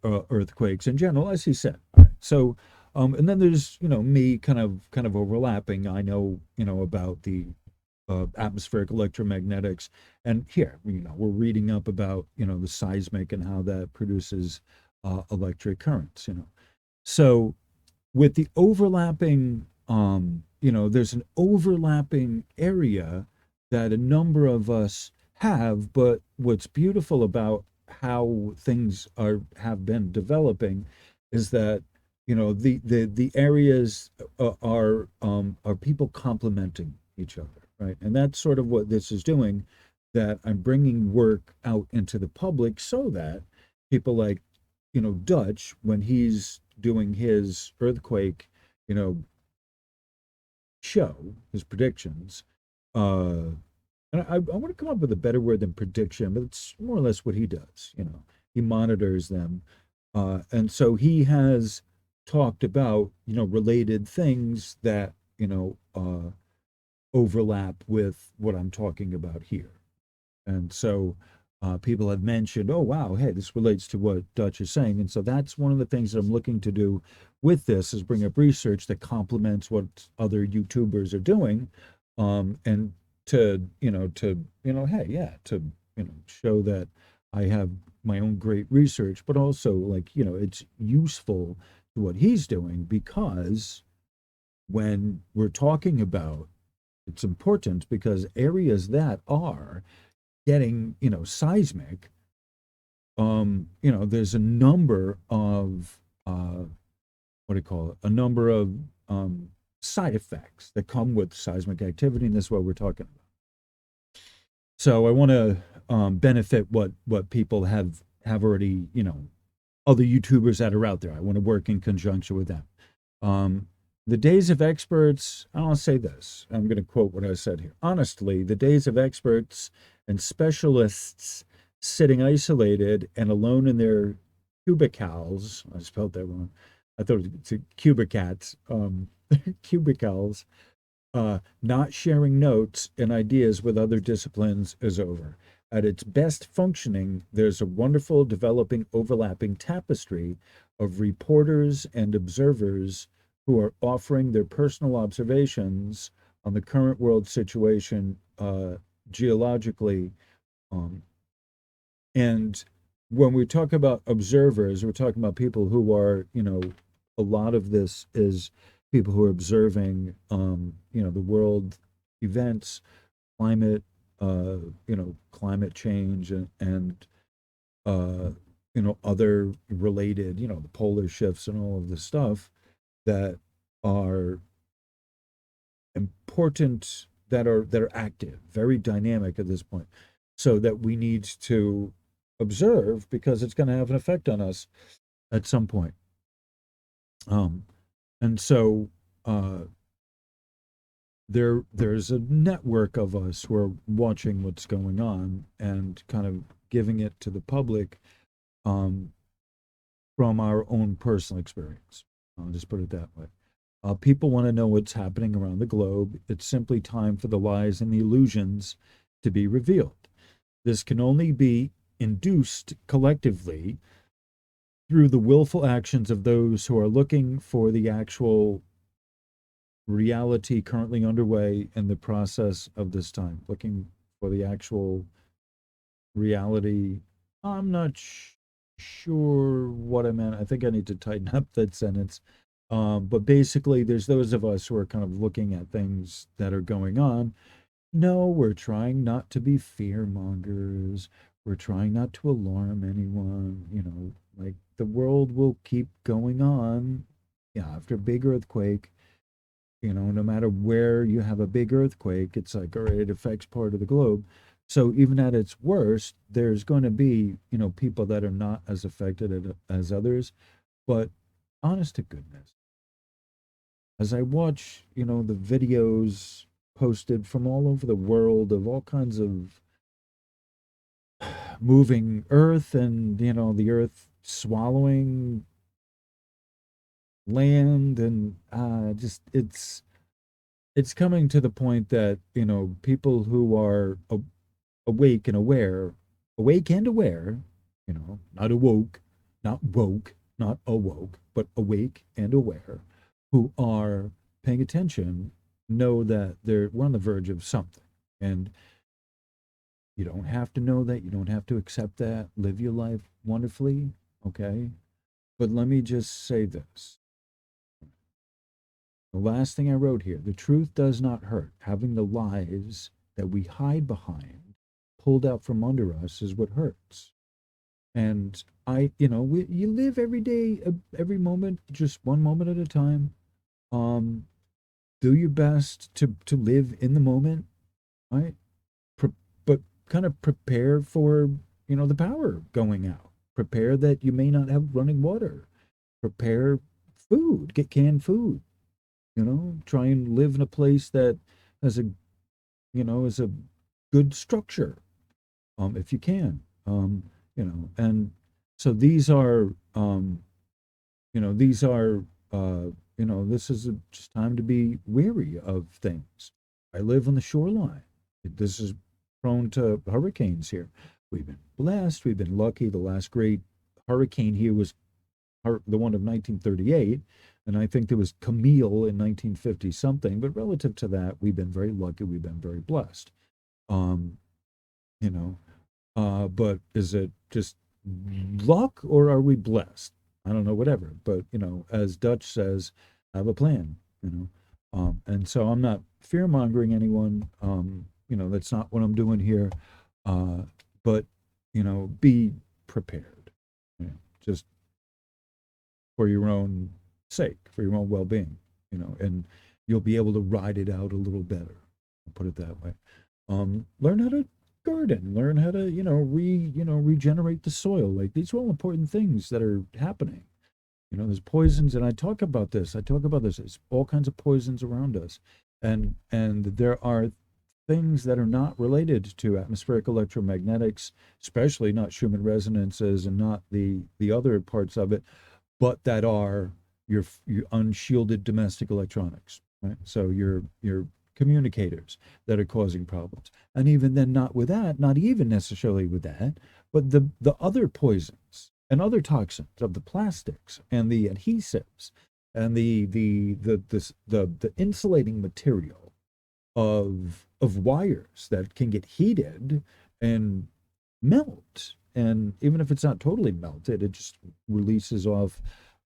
earthquakes in general, as he said. All right. So, and then there's, me kind of overlapping. I know, about the atmospheric electromagnetics. And here, we're reading up about, the seismic and how that produces electric currents. So with the overlapping, there's an overlapping area that a number of us have. But what's beautiful about how things have been developing is that the areas are people complementing each other, right? And that's sort of what this is doing. That I'm bringing work out into the public so that people like Dutch, when he's doing his earthquake, you know, show, his predictions, uh, and I want to come up with a better word than prediction, but it's more or less what he does. He monitors them, and so he has talked about related things that overlap with what I'm talking about here. And so people have mentioned, oh, wow, hey, this relates to what Dutch is saying. And so that's one of the things that I'm looking to do with this is bring up research that complements what other YouTubers are doing. And hey, yeah, to, show that I have my own great research, but also like, it's useful to what he's doing because when we're talking about it's important because areas that are getting seismic, there's a number of what do you call it, a number of side effects that come with seismic activity, and this is what we're talking about. So I want to benefit what people have already, other YouTubers that are out there. I want to work in conjunction with them. The days of experts, I'll say this. I'm going to quote what I said here. Honestly, the days of experts and specialists sitting isolated and alone in their cubicles, I spelled that wrong. I thought it was cubicats, cubicles, not sharing notes and ideas with other disciplines is over. At its best functioning, there's a wonderful developing overlapping tapestry of reporters and observers who are offering their personal observations on the current world situation geologically. Um, and when we talk about observers, we're talking about people who are, a lot of this is people who are observing, the world events, climate, climate change, and other related, the polar shifts and all of this stuff that are important, that are active, very dynamic at this point, so that we need to observe because it's going to have an effect on us at some point. Um, and so there's a network of us who are watching what's going on and kind of giving it to the public um, from our own personal experience. I'll just put it that way. People want to know what's happening around the globe. It's simply time for the lies and the illusions to be revealed. This can only be induced collectively through the willful actions of those who are looking for the actual reality currently underway in the process of this time, looking for the actual reality. I'm not sure what I meant. I think I need to tighten up that sentence. But basically, there's those of us who are kind of looking at things that are going on. No, we're trying not to be fear mongers. We're trying not to alarm anyone, like the world will keep going on. Yeah, after a big earthquake, no matter where you have a big earthquake, it's like, all right, it affects part of the globe. So even at its worst, there's going to be, people that are not as affected as others. But honest to goodness, as I watch, the videos posted from all over the world of all kinds of moving earth and, the earth swallowing land and just it's coming to the point that, people who are awake and aware, not awoke, not woke, not awoke, but awake and aware, who are paying attention, know that we're on the verge of something. And you don't have to know that. You don't have to accept that. Live your life wonderfully, okay? But let me just say this. The last thing I wrote here, the truth does not hurt. Having the lies that we hide behind pulled out from under us is what hurts. And you live every day, every moment, just one moment at a time. Um, do your best to live in the moment, right? But kind of prepare for, the power going out. Prepare that you may not have running water. Prepare food, get canned food, try and live in a place that has is a good structure, if you can. And so these are, this is just time to be wary of things. I live on the shoreline. This is prone to hurricanes here. We've been blessed. We've been lucky. The last great hurricane here was the one of 1938. And I think there was Camille in 1950 something. But relative to that, we've been very lucky. We've been very blessed. Um, you know, but is it just luck or are we blessed? I don't know, whatever. But, as Dutch says, have a plan, And so I'm not fear mongering anyone. That's not what I'm doing here. Uh, but, be prepared, just for your own sake, for your own well being, and you'll be able to ride it out a little better. I'll put it that way. Learn how to garden, learn how to, regenerate the soil. Like these are all important things that are happening. There's poisons, and I talk about this. There's all kinds of poisons around us, and there are things that are not related to atmospheric electromagnetics, especially not Schumann resonances and not the other parts of it, but that are your unshielded domestic electronics, right? So your communicators that are causing problems, and even then, not even necessarily with that, but the other poisons and other toxins of the plastics and the adhesives and the insulating material of wires that can get heated and melt. And even if it's not totally melted, it just releases off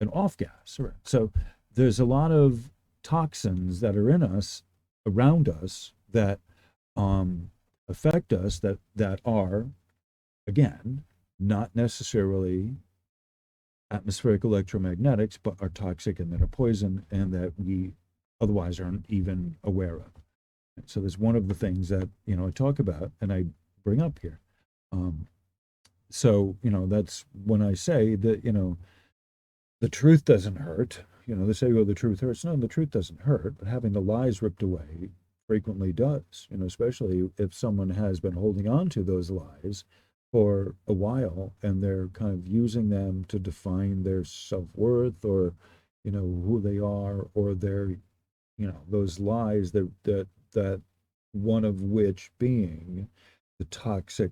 an off gas. Right? So there's a lot of toxins that are in us, around us, that affect us, that are, again, not necessarily atmospheric electromagnetics, but are toxic and that are poison and that we otherwise aren't even aware of. So there's one of the things that, I talk about and I bring up here. So, that's when I say that, the truth doesn't hurt. They say, well, the truth hurts. No, the truth doesn't hurt, but having the lies ripped away frequently does, especially if someone has been holding on to those lies for a while and they're kind of using them to define their self-worth or, who they are, or their, those lies that one of which being the toxic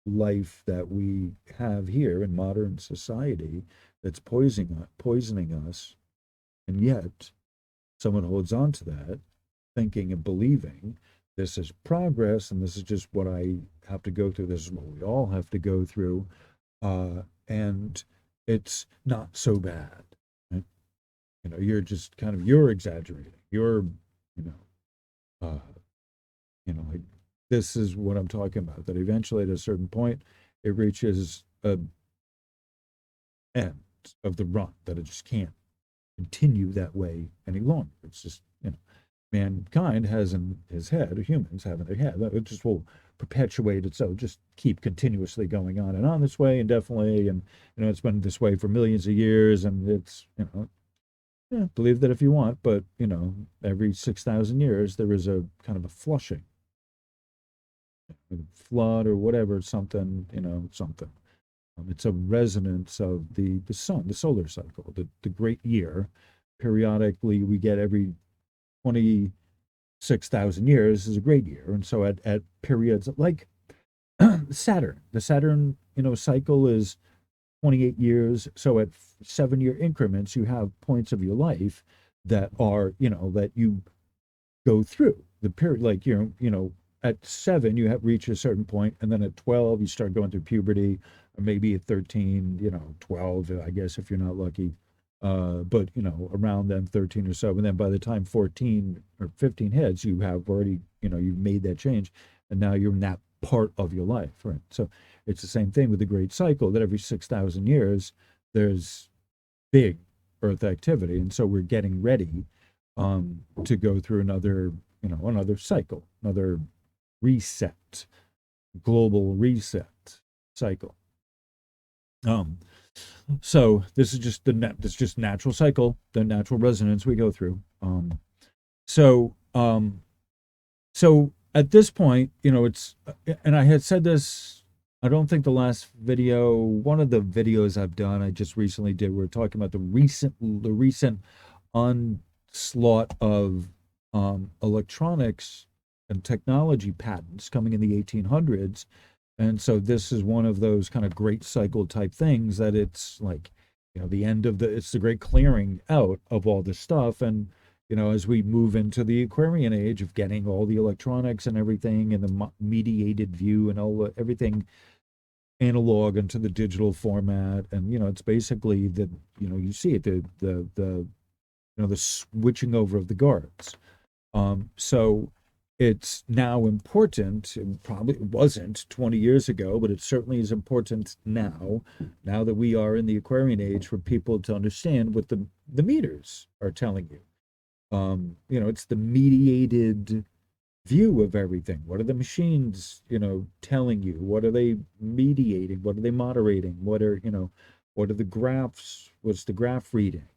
life that we have here in modern society that's poisoning us, and yet someone holds on to that, thinking and believing this is progress and this is just what I have to go through. This is what we all have to go through, and it's not so bad. Right? You're just you're exaggerating. You're, you know, like this is what I'm talking about. That eventually, at a certain point, it reaches a end of the run, that it just can't continue that way any longer. It's just, mankind has in his head, humans have in their head, that it just will perpetuate itself, just keep continuously going on and on this way indefinitely. And, it's been this way for millions of years. And it's, yeah, believe that if you want, but, every 6,000 years, there is a kind of a flushing, a flood or whatever, something, something. It's a resonance of the sun, the solar cycle, the great year. Periodically, we get every 26,000 years is a great year. And so at periods like Saturn, the Saturn, cycle is 28 years. So at 7-year increments, you have points of your life that are, that you go through the period, like, at 7, you have reached a certain point, and then at 12, you start going through puberty, or maybe at 13, 12, I guess, if you're not lucky. But, around then 13 or so. And then by the time 14 or 15 hits, you have already, you've made that change. And now you're in that part of your life, right? So it's the same thing with the great cycle, that every 6,000 years, there's big Earth activity. And so we're getting ready to go through another, another cycle, another reset, global reset cycle. So this is just this just natural cycle, the natural resonance we go through. So at this point, it's, and I had said this, I don't think the last video, one of the videos I've done, I just recently did, we're talking about the recent onslaught of electronics and technology patents coming in the 1800s. And so this is one of those kind of great cycle type things that it's like, the end of it's the great clearing out of all this stuff. And, as we move into the Aquarian age of getting all the electronics and everything and the mediated view and everything analog into the digital format. And, it's basically the, you see it, the switching over of the guards. So it's now important, and probably wasn't 20 years ago, but it certainly is important now that we are in the Aquarian age, for people to understand what the meters are telling you. It's the mediated view of everything. What are the machines, telling you? What are they mediating? What are they moderating? What are the graphs? What's the graph reading?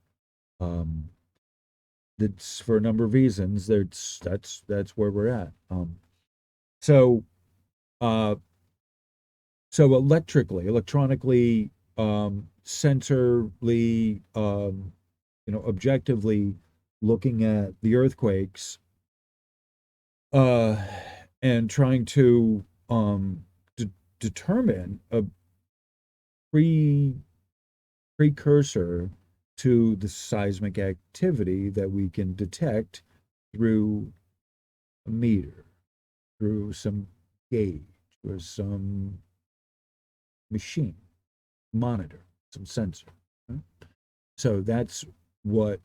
That's for a number of reasons. That's where we're at. So electronically, sensorily, objectively looking at the earthquakes, and trying to determine a precursor to the seismic activity that we can detect through a meter, through some gauge or some machine, monitor, some sensor. Right? So that's what,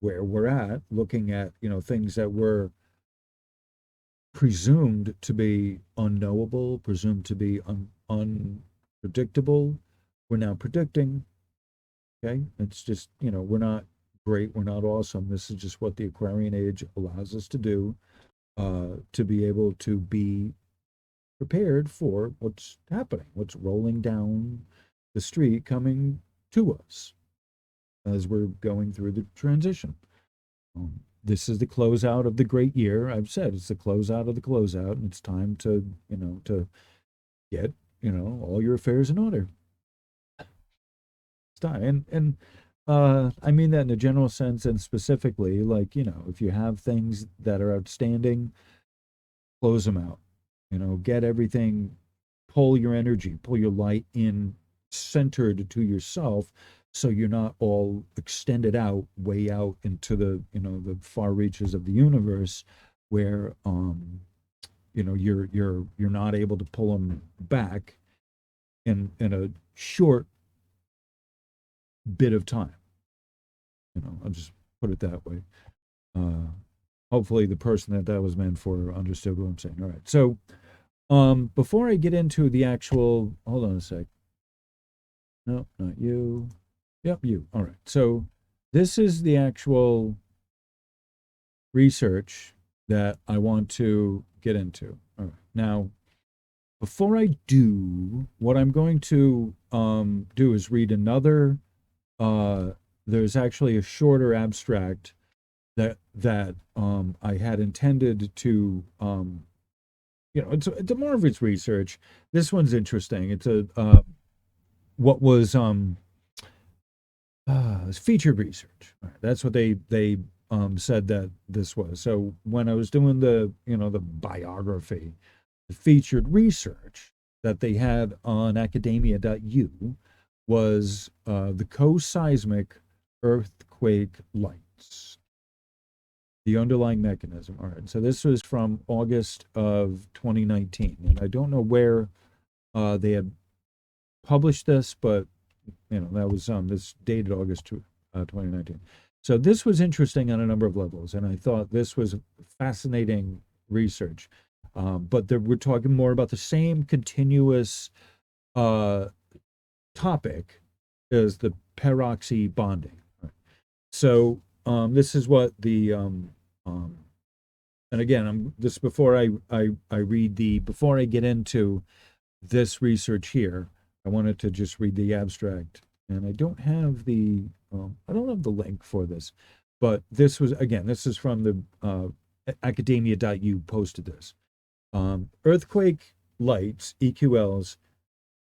where we're at, looking at, things that were presumed to be unknowable, presumed to be unpredictable. We're now predicting. Okay, it's just, we're not great, we're not awesome. This is just what the Aquarian age allows us to do, to be able to be prepared for what's happening, what's rolling down the street coming to us as we're going through the transition. This is the closeout of the great year. I've said it's the closeout of the closeout, and it's time to, to get, all your affairs in order. And I mean that in a general sense, and specifically, like, if you have things that are outstanding, close them out. Get everything, pull your energy, pull your light in, centered to yourself, so you're not all extended out, way out into the, the far reaches of the universe, where you're not able to pull them back in a short bit of time. I'll just put it that way. Hopefully the person that was meant for understood what I'm saying. All right. So Before I get into the actual, hold on a sec. No, not you. Yep, you. All right. So this is the actual research that I want to get into. All right. Now, before I do, what I'm going to do is read another. There's actually a shorter abstract that I had intended to it's a more of its research. This one's interesting. It's a what was featured research. Right. That's what they said that this was. So when I was doing the the biography, the featured research that they had on academia.u was the co-seismic earthquake lights, the underlying mechanism. All right, so this was from August of 2019, and I don't know where they had published this, but that was this dated August 2019. So this was interesting on a number of levels, and I thought this was fascinating research. But we're talking more about the same continuous topic as the peroxy bonding. Right. So this is what the and again, this before I read before I get into this research here, I wanted to just read the abstract, and I don't have the link for this, but this is from the academia.u posted this. Earthquake lights, EQLs,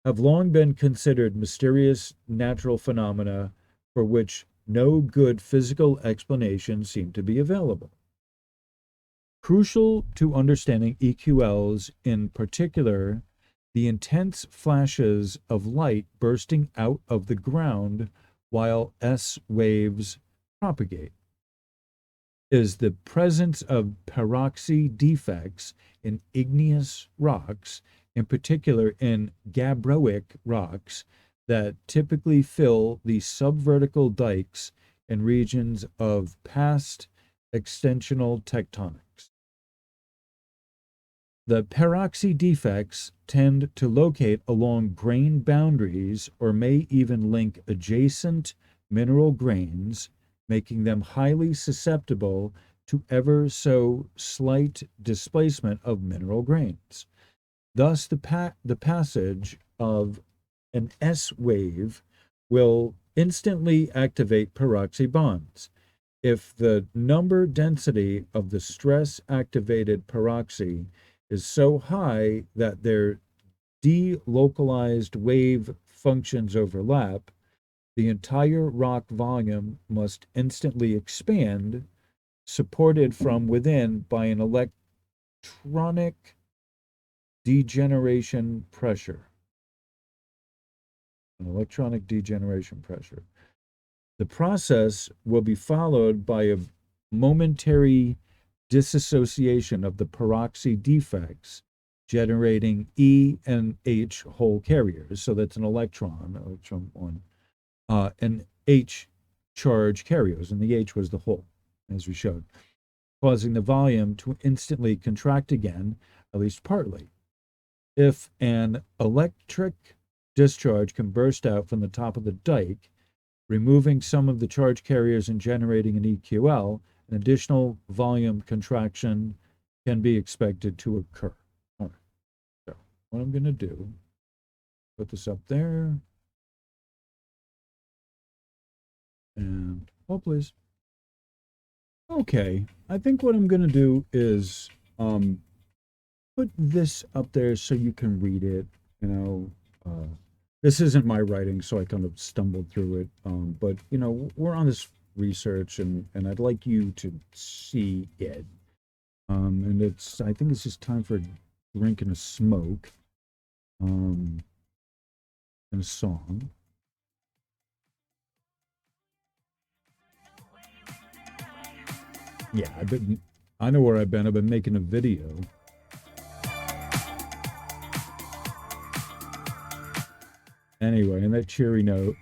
have long been considered mysterious natural phenomena for which no good physical explanation seemed to be available. Crucial to understanding EQLs, in particular, the intense flashes of light bursting out of the ground while S waves propagate, is the presence of peroxy defects in igneous rocks, in particular in gabbroic rocks that typically fill the subvertical dikes in regions of past extensional tectonics. The peroxy defects tend to locate along grain boundaries or may even link adjacent mineral grains, making them highly susceptible to ever so slight displacement of mineral grains. Thus, the passage of an S wave will instantly activate peroxy bonds. If the number density of the stress-activated peroxy is so high that their delocalized wave functions overlap, the entire rock volume must instantly expand, supported from within by an electronic degeneration pressure. An electronic degeneration pressure. The process will be followed by a momentary dissociation of the peroxy defects, generating E and H hole carriers. So that's an electron 1, and H charge carriers, and the H was the hole, as we showed, causing the volume to instantly contract again, at least partly. If an electric discharge can burst out from the top of the dike, removing some of the charge carriers and generating an EQL, an additional volume contraction can be expected to occur. All right. So what I'm going to do, put this up there. And, oh, please. Okay, I think what I'm going to do is put this up there so you can read it. This isn't my writing, so I kind of stumbled through it. But, we're on this research, and I'd like you to see it. And I think it's just time for a drink and a smoke, and a song. Yeah, I know where I've been making a video. Anyway, on that cheery note,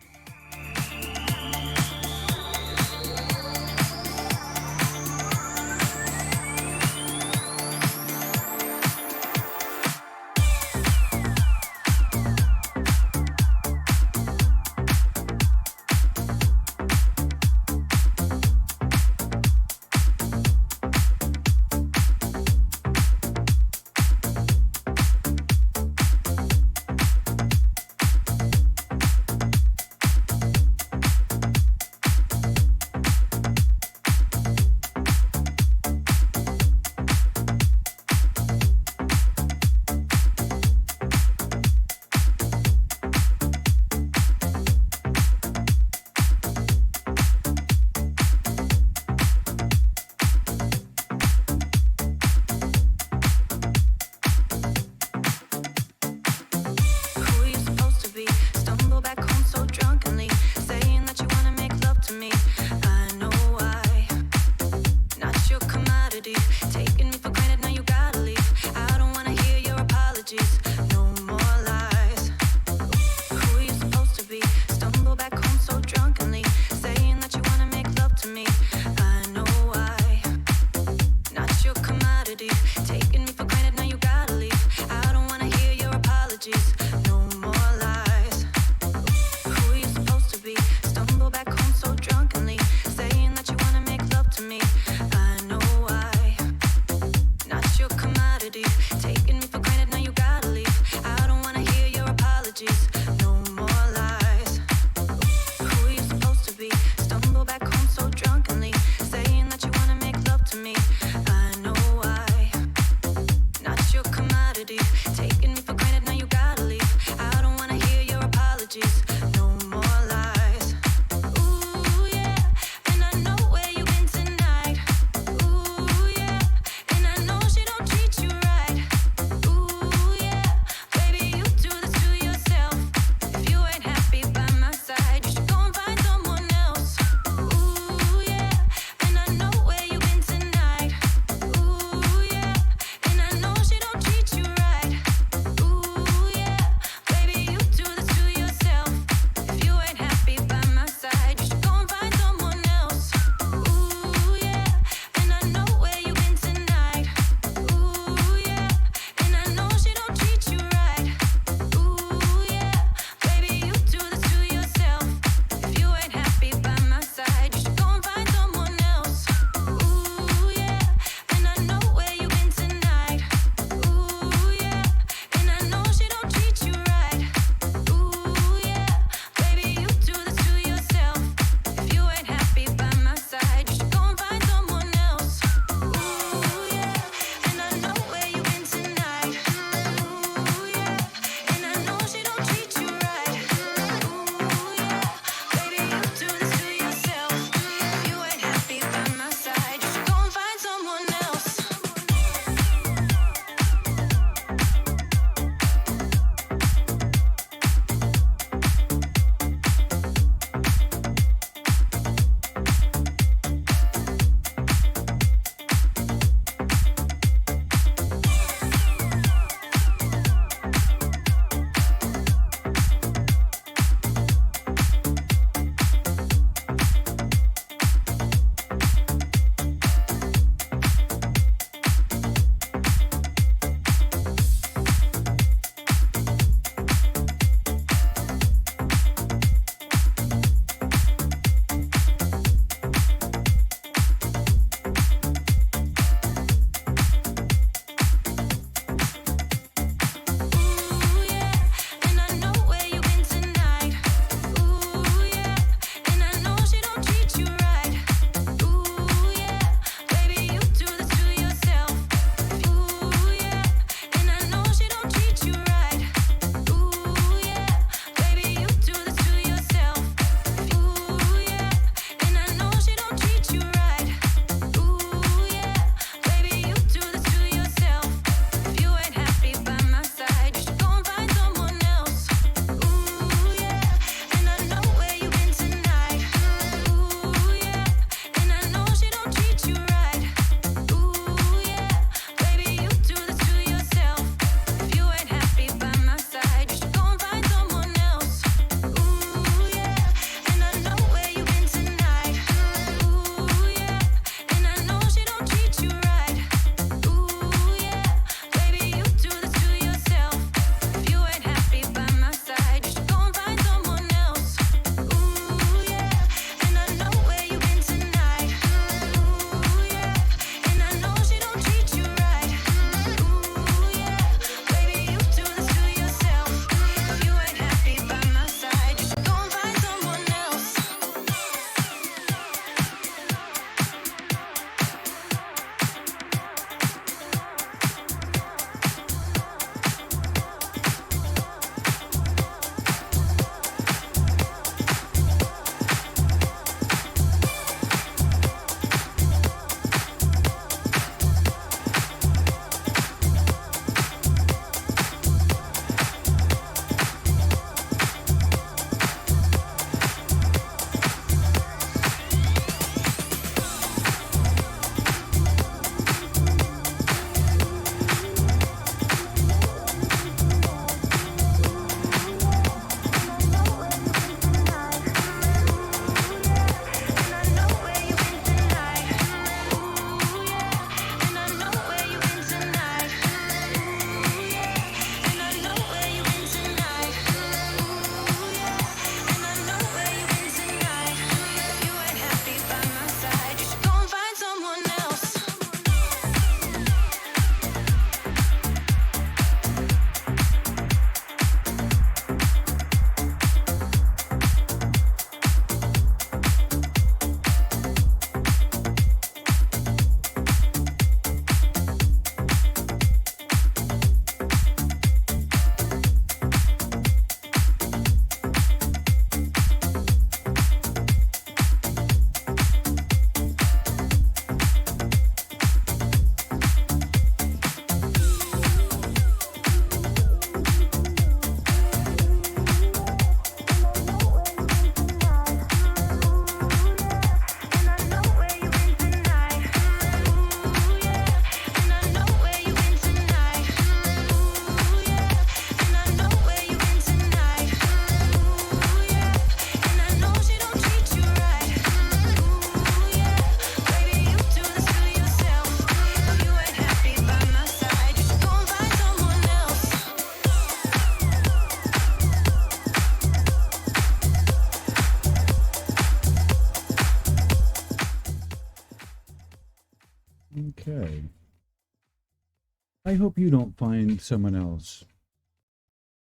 I hope you don't find someone else.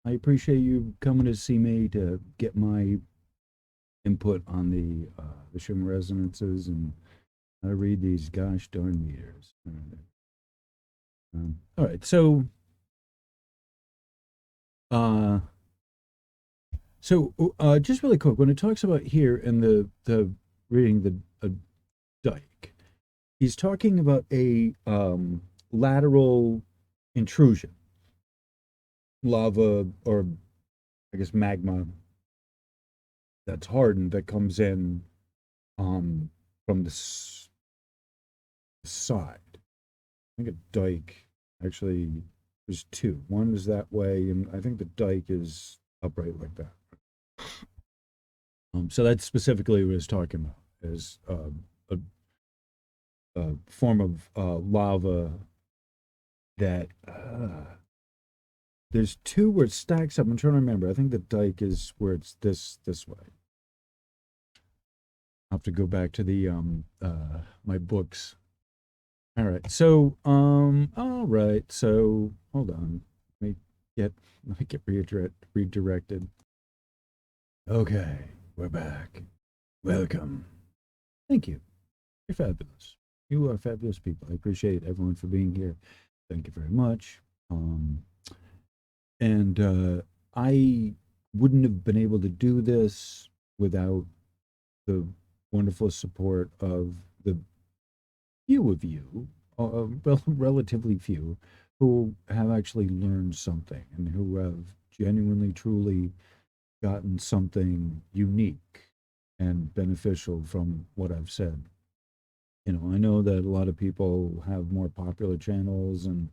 I appreciate you coming to see me to get my input on the Schumann resonances and how to read these gosh darn meters. All right, uh, just really quick, when it talks about here in the reading the dike, he's talking about a lateral intrusion, lava or I guess magma that's hardened that comes in um, from the side. I think a dike actually there's two. One is that way, and I think the dike is upright like that. So that's specifically what it's talking about is a form of lava that there's two where it stacks up. I'm trying to remember. I think the dike is where it's this way. I'll have to go back to the my books. All right. All right. So hold on. Let me get redirected. Okay, we're back. Welcome. Thank you. You're fabulous. You are fabulous people. I appreciate everyone for being here. Thank you very much. And I wouldn't have been able to do this without the wonderful support of the few of you, well, relatively few, who have actually learned something and who have genuinely, truly gotten something unique and beneficial from what I've said. I know that a lot of people have more popular channels and,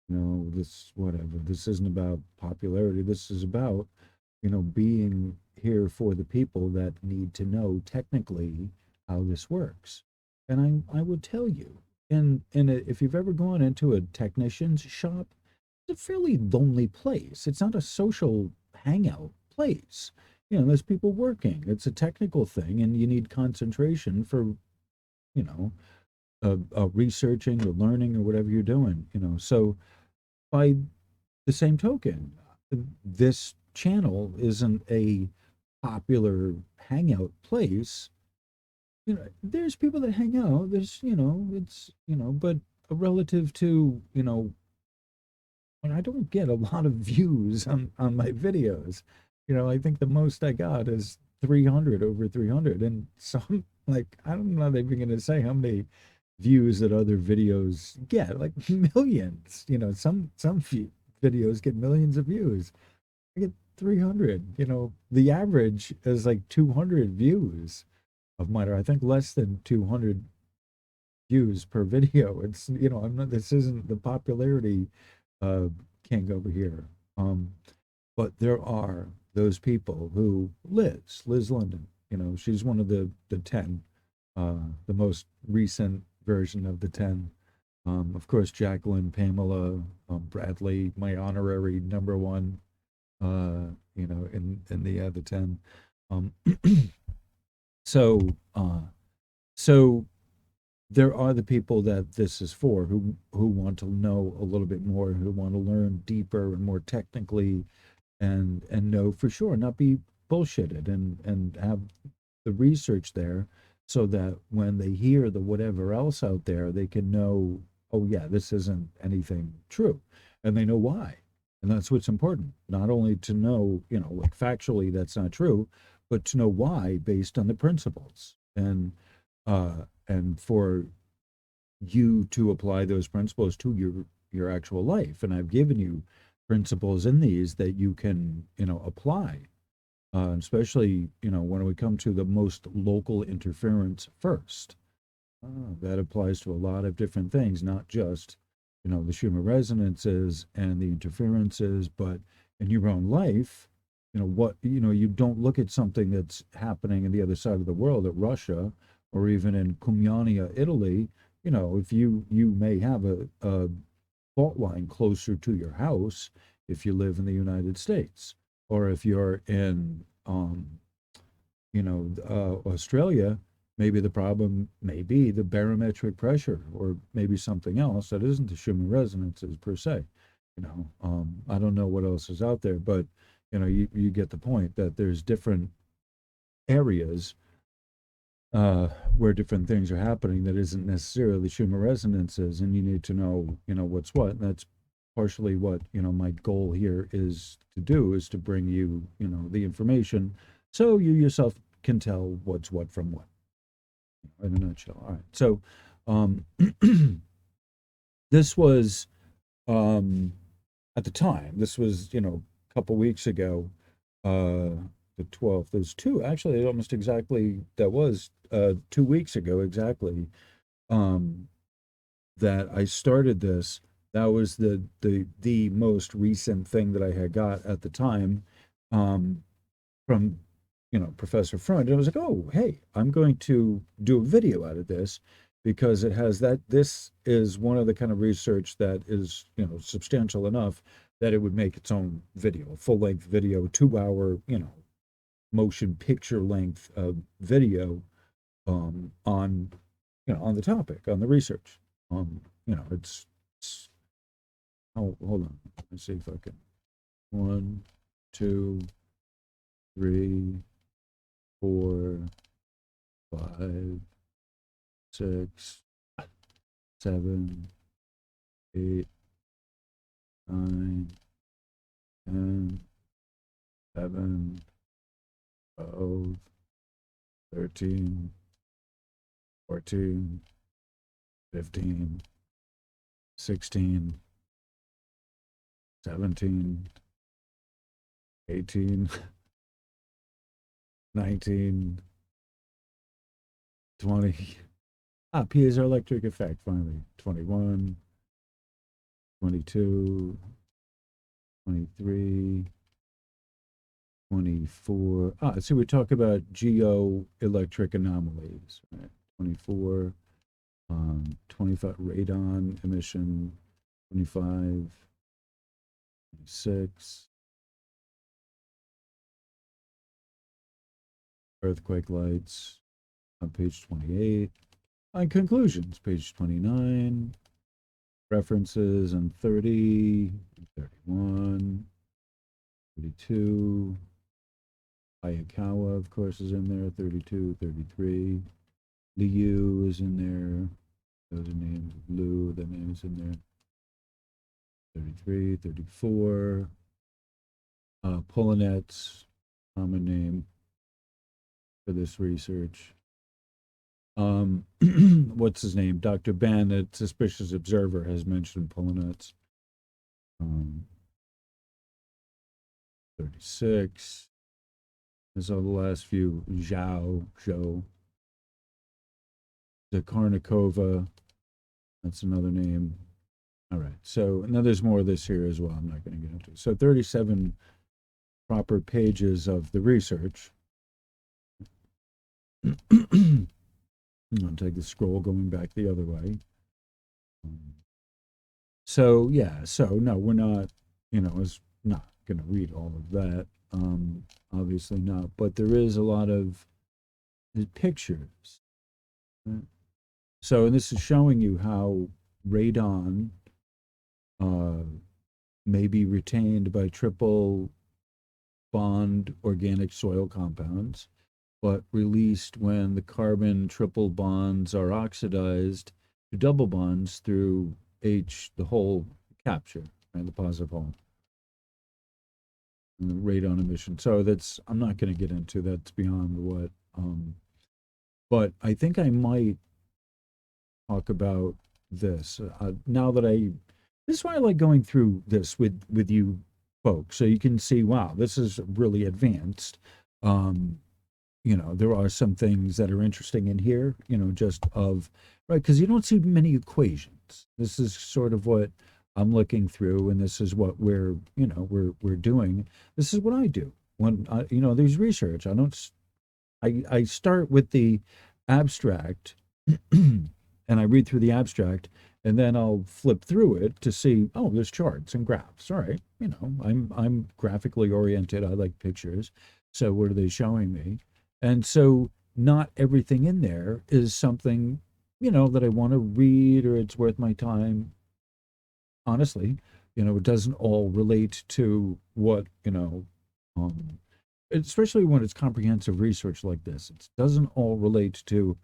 this, whatever. This isn't about popularity. This is about, being here for the people that need to know technically how this works. And I would tell you, if you've ever gone into a technician's shop, it's a fairly lonely place. It's not a social hangout place. There's people working. It's a technical thing, and you need concentration for, you know, researching or learning or whatever you're doing. So by the same token, this channel isn't a popular hangout place. There's people that hang out. There's, it's, but relative to, I don't get a lot of views on my videos. I think the most I got is 300, over 300. And some, like, I'm not even going to say how many views that other videos get, like millions. Some videos get millions of views. I get 300. The average is like 200 views of mine, or I think less than 200 views per video. It's, I'm not, this isn't the popularity king over here. But there are those people who Liz London, she's one of the 10, the most recent version of the 10. Of course, Jacqueline, Pamela, Bradley, my honorary number one, in the 10. Um, so, so there are the people that this is for who want to know a little bit more, who want to learn deeper and more technically, and know for sure, not be bullshitted, and have the research there, so that when they hear the whatever else out there, they can know, oh yeah, this isn't anything true, and they know why. And that's what's important, not only to know, like factually that's not true, but to know why based on the principles, and for you to apply those principles to your actual life. And I've given you principles in these that you can, apply, especially, when we come to the most local interference first. That applies to a lot of different things, not just, the Schumann resonances and the interferences, but in your own life. You don't look at something that's happening in the other side of the world, at Russia, or even in Cumiana, Italy. If you may have a fault line closer to your house if you live in the United States, or if you're in Australia, Maybe the problem may be the barometric pressure, or maybe something else that isn't the Schumann resonances per se. I don't know what else is out there, but you get the point that there's different areas where different things are happening that isn't necessarily Schumann resonances, and you need to know, what's what. And that's partially what, my goal here is to do, is to bring you, the information so you yourself can tell what's what from what, in a nutshell. All right. So, um, this was, at the time, this was, a couple weeks ago, uh, the 12th. There's two, actually, almost exactly, that was 2 weeks ago exactly, um, that I started this. That was the most recent thing that I had got at the time, um, from Professor Freund. And I was like, oh, hey, I'm going to do a video out of this because it has that. This is one of the kind of research that is substantial enough that it would make its own video, full length video, 2 hour motion picture length video, on on the topic, on the research. It's oh, hold on. Let's see if I can. 1, 2, 3, 4, 5, 6, 7, 8, 9, 10, 11, 12, 13, 14, 15, 16, 17, 18, 19, 20. Piezoelectric effect, finally. 21, 22, 23, 24. So we talk about geoelectric anomalies, right? 24, 25 radon emission, 25, 26, earthquake lights on page 28. On conclusions, page 29. References on 30, 31, 32. Hayakawa, of course, is in there. 32, 33. Liu is in there. Those are names. Liu, the name is in there. 33, 34. Polinet's common name for this research. What's his name? Dr. Ben at Suspicious Observer has mentioned Polinet's. 36. There's all the last few. Zhou. Zakarnikova. That's another name. All right. So now there's more of this here as well. I'm not going to get into it. So 37 proper pages of the research. I'll take the scroll going back the other way. So yeah, no, we're not, is not going to read all of that. Obviously not, but there is a lot of pictures. Right? So, and this is showing you how radon may be retained by triple bond organic soil compounds, but released when the carbon triple bonds are oxidized to double bonds through the whole capture, right, the positive hole, and the radon emission. So I'm not going to get into that's beyond what, but I think I might talk about this now that this is why I like going through this with you folks, so you can see, wow, this is really advanced. There are some things that are interesting in here, just right, because you don't see many equations. This is sort of what I'm looking through, and this is what we're doing. This is what I do when there's research. I start with the abstract and I read through the abstract, and then I'll flip through it to see, oh, there's charts and graphs. All right, I'm graphically oriented. I like pictures. So what are they showing me? And so not everything in there is something, that I want to read or it's worth my time. Honestly, it doesn't all relate to what, um, especially when it's comprehensive research like this. It doesn't all relate to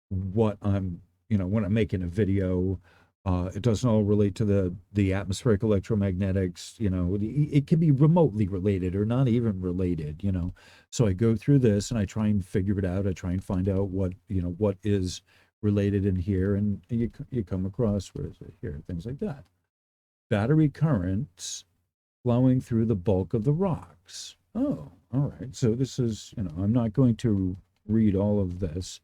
what I'm, when I'm making a video. It doesn't all relate to the atmospheric electromagnetics. It can be remotely related or not even related. So I go through this and I try and figure it out. I try and find out what is related in here, and you come across, where is it here, things like that. Battery currents flowing through the bulk of the rocks. Oh, all right. So this is, I'm not going to read all of this.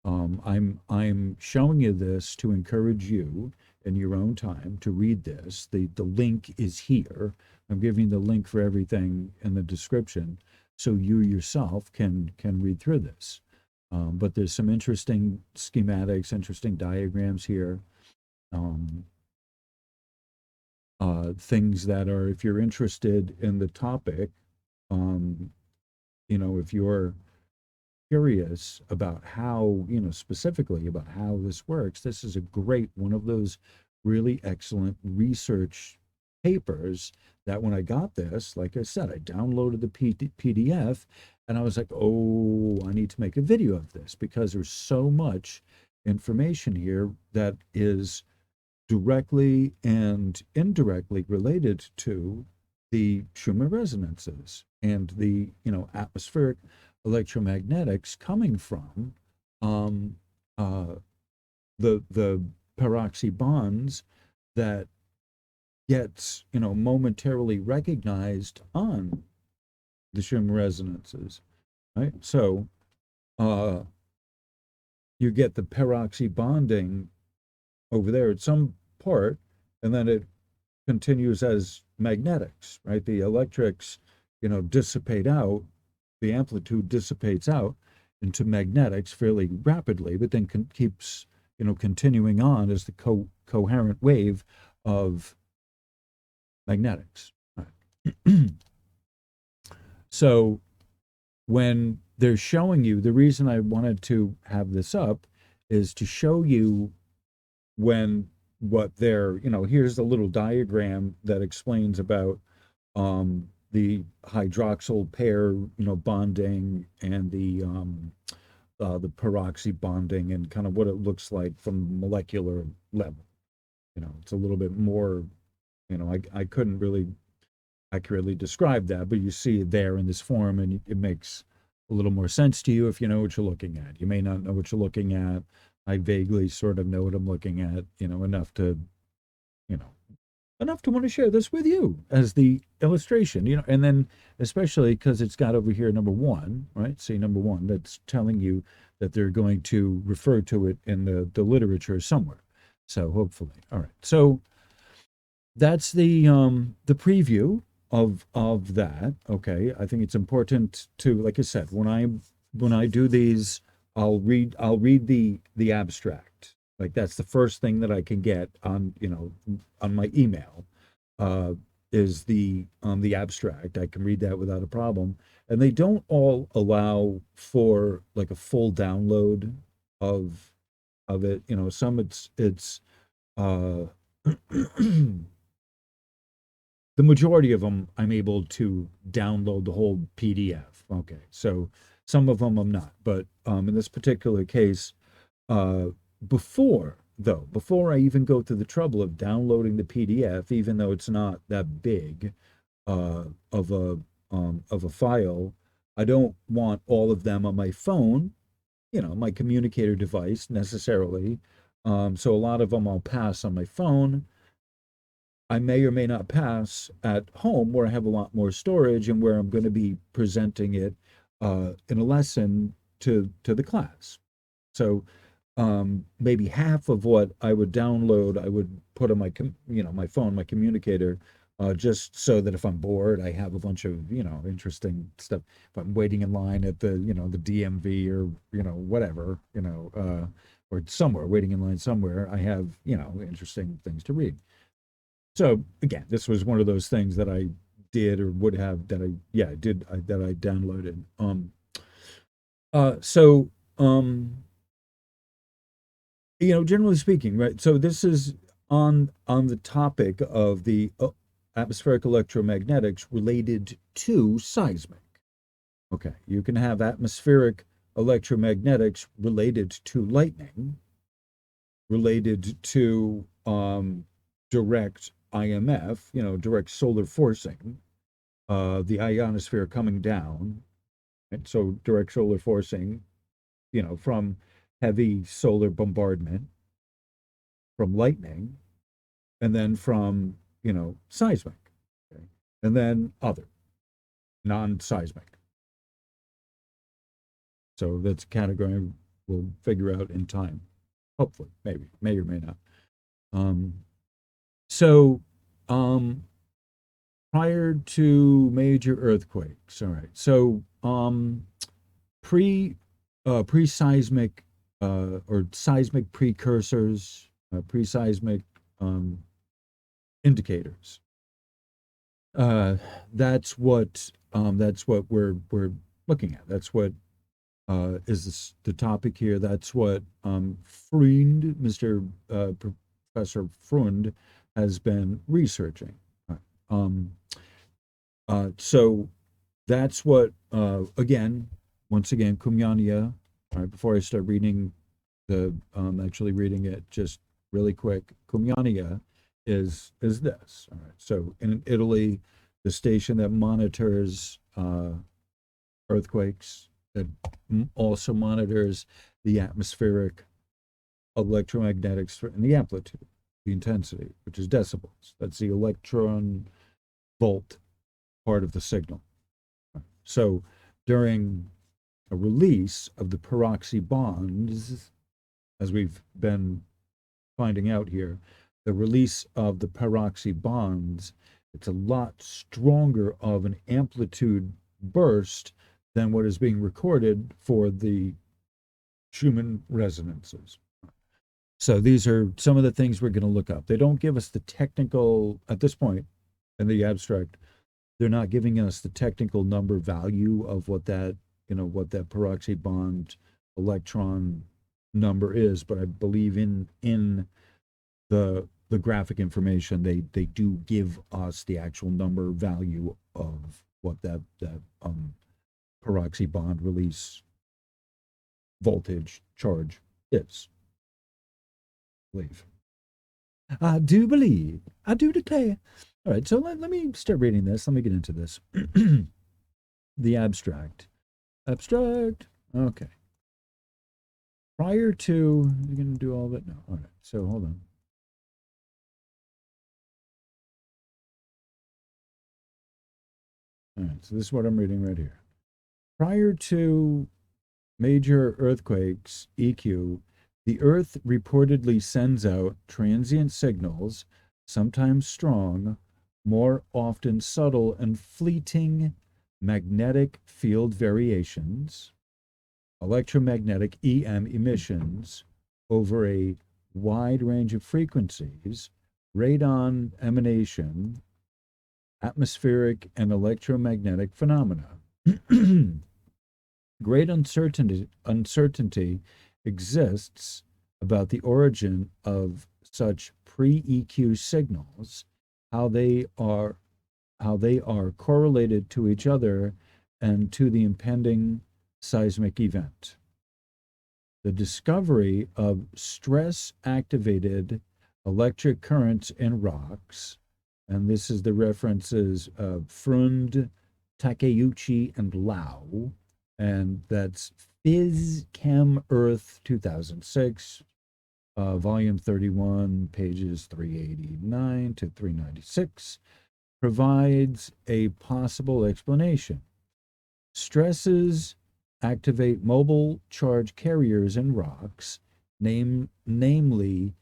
I'm showing you this to encourage you in your own time to read this. The link is here. I'm giving the link for everything in the description, so you yourself can read through this. But there's some interesting schematics, interesting diagrams here. Things that are, if you're interested in the topic, if you're curious about how, specifically about how this works, this is a great one of those really excellent research papers that when I got this, like I said, I downloaded the PDF and I was like, oh, I need to make a video of this because there's so much information here that is directly and indirectly related to the Schumann resonances and the atmospheric electromagnetics coming from um, uh, the peroxy bonds that gets momentarily recognized on the Schumann resonances, right? So you get the peroxy bonding over there at some part, and then it continues as magnetics, right? The electrics, dissipate out, the amplitude dissipates out into magnetics fairly rapidly, but then keeps, continuing on as the coherent wave of magnetics. Right. So when they're showing you, the reason I wanted to have this up is to show you when what they're, here's a little diagram that explains about the hydroxyl pair, bonding, and the peroxy bonding, and kind of what it looks like from molecular level. It's a little bit more, I couldn't really accurately describe that, but you see it there in this form, and it makes a little more sense to you if you know what you're looking at. You may not know what you're looking at. I vaguely sort of know what I'm looking at, enough to, you know, enough to want to share this with you as the illustration, and then especially because it's got over here number one, right? See number one, that's telling you that they're going to refer to it in the literature somewhere. So hopefully, all right. So that's the preview of that. Okay, I think it's important to, like I said, when I do these, I'll read the abstract. Like that's the first thing that I can get on on my email, uh, is the abstract. I can read that without a problem, and they don't all allow for like a full download of it. Some it's uh the majority of them I'm able to download the whole PDF. Okay, so some of them I'm not, but in this particular case, uh, before I even go through the trouble of downloading the PDF, even though it's not that big uh, of a file, I don't want all of them on my phone, my communicator device necessarily. So a lot of them I'll pass on my phone. I may or may not pass at home where I have a lot more storage and where I'm going to be presenting it in a lesson to the class. So maybe half of what I would download, I would put on my phone, my communicator, just so that if I'm bored, I have a bunch of, interesting stuff. If I'm waiting in line at the DMV or, whatever, or somewhere, waiting in line somewhere, I have, interesting things to read. So again, this was one of those things that I did or would have that I, yeah, I did, that I downloaded. So generally speaking, right? So this is on the topic of the atmospheric electromagnetics related to seismic. Okay, you can have atmospheric electromagnetics related to lightning, related to direct IMF, direct solar forcing, the ionosphere coming down. And so direct solar forcing, from heavy solar bombardment, from lightning, and then from, seismic, okay? And then other non-seismic. So that's a category we'll figure out in time. Hopefully, maybe, may or may not. Um, so, um, prior to major earthquakes, all right. So, pre pre-seismic or seismic precursors, pre-seismic um, indicators. Uh, that's what we're looking at. That's what is the topic here. That's what Freund, Mr. Professor Freund, has been researching. Um, so that's what once again, Cumiana. All right, before I start reading actually reading it just really quick, Cumiana is this. All right, so in Italy, the station that monitors earthquakes, that also monitors the atmospheric electromagnetics and the amplitude, the intensity, which is decibels. That's the electron volt part of the signal. So during a release of the peroxy bonds, as we've been finding out here, the release of the peroxy bonds, it's a lot stronger of an amplitude burst than what is being recorded for the Schumann resonances. So these are some of the things we're going to look up. They don't give us the technical, at this point in the abstract, they're not giving us the technical number value of what that peroxy bond electron number is, but I believe in the graphic information they do give us the actual number value of what that peroxy bond release voltage charge is. I believe. I do believe. I do declare. All right, so let me start reading this. Let me get into this. The abstract. Abstract. Okay. Prior to, you're going to do all of it? No. All right, so hold on. All right, so this is what I'm reading right here. Prior to major earthquakes, EQ, the Earth reportedly sends out transient signals, sometimes strong, more often subtle and fleeting magnetic field variations, electromagnetic EM emissions over a wide range of frequencies, radon emanation, atmospheric and electromagnetic phenomena. Great uncertainty exists about the origin of such pre-EQ signals, how they are correlated to each other and to the impending seismic event. The discovery of stress-activated electric currents in rocks, and this is the references of Freund, Takeuchi, and Lau, and that's Phys Chem Earth 2006, volume 31, pages 389 to 396, provides a possible explanation. Stresses activate mobile charge carriers in rocks, namely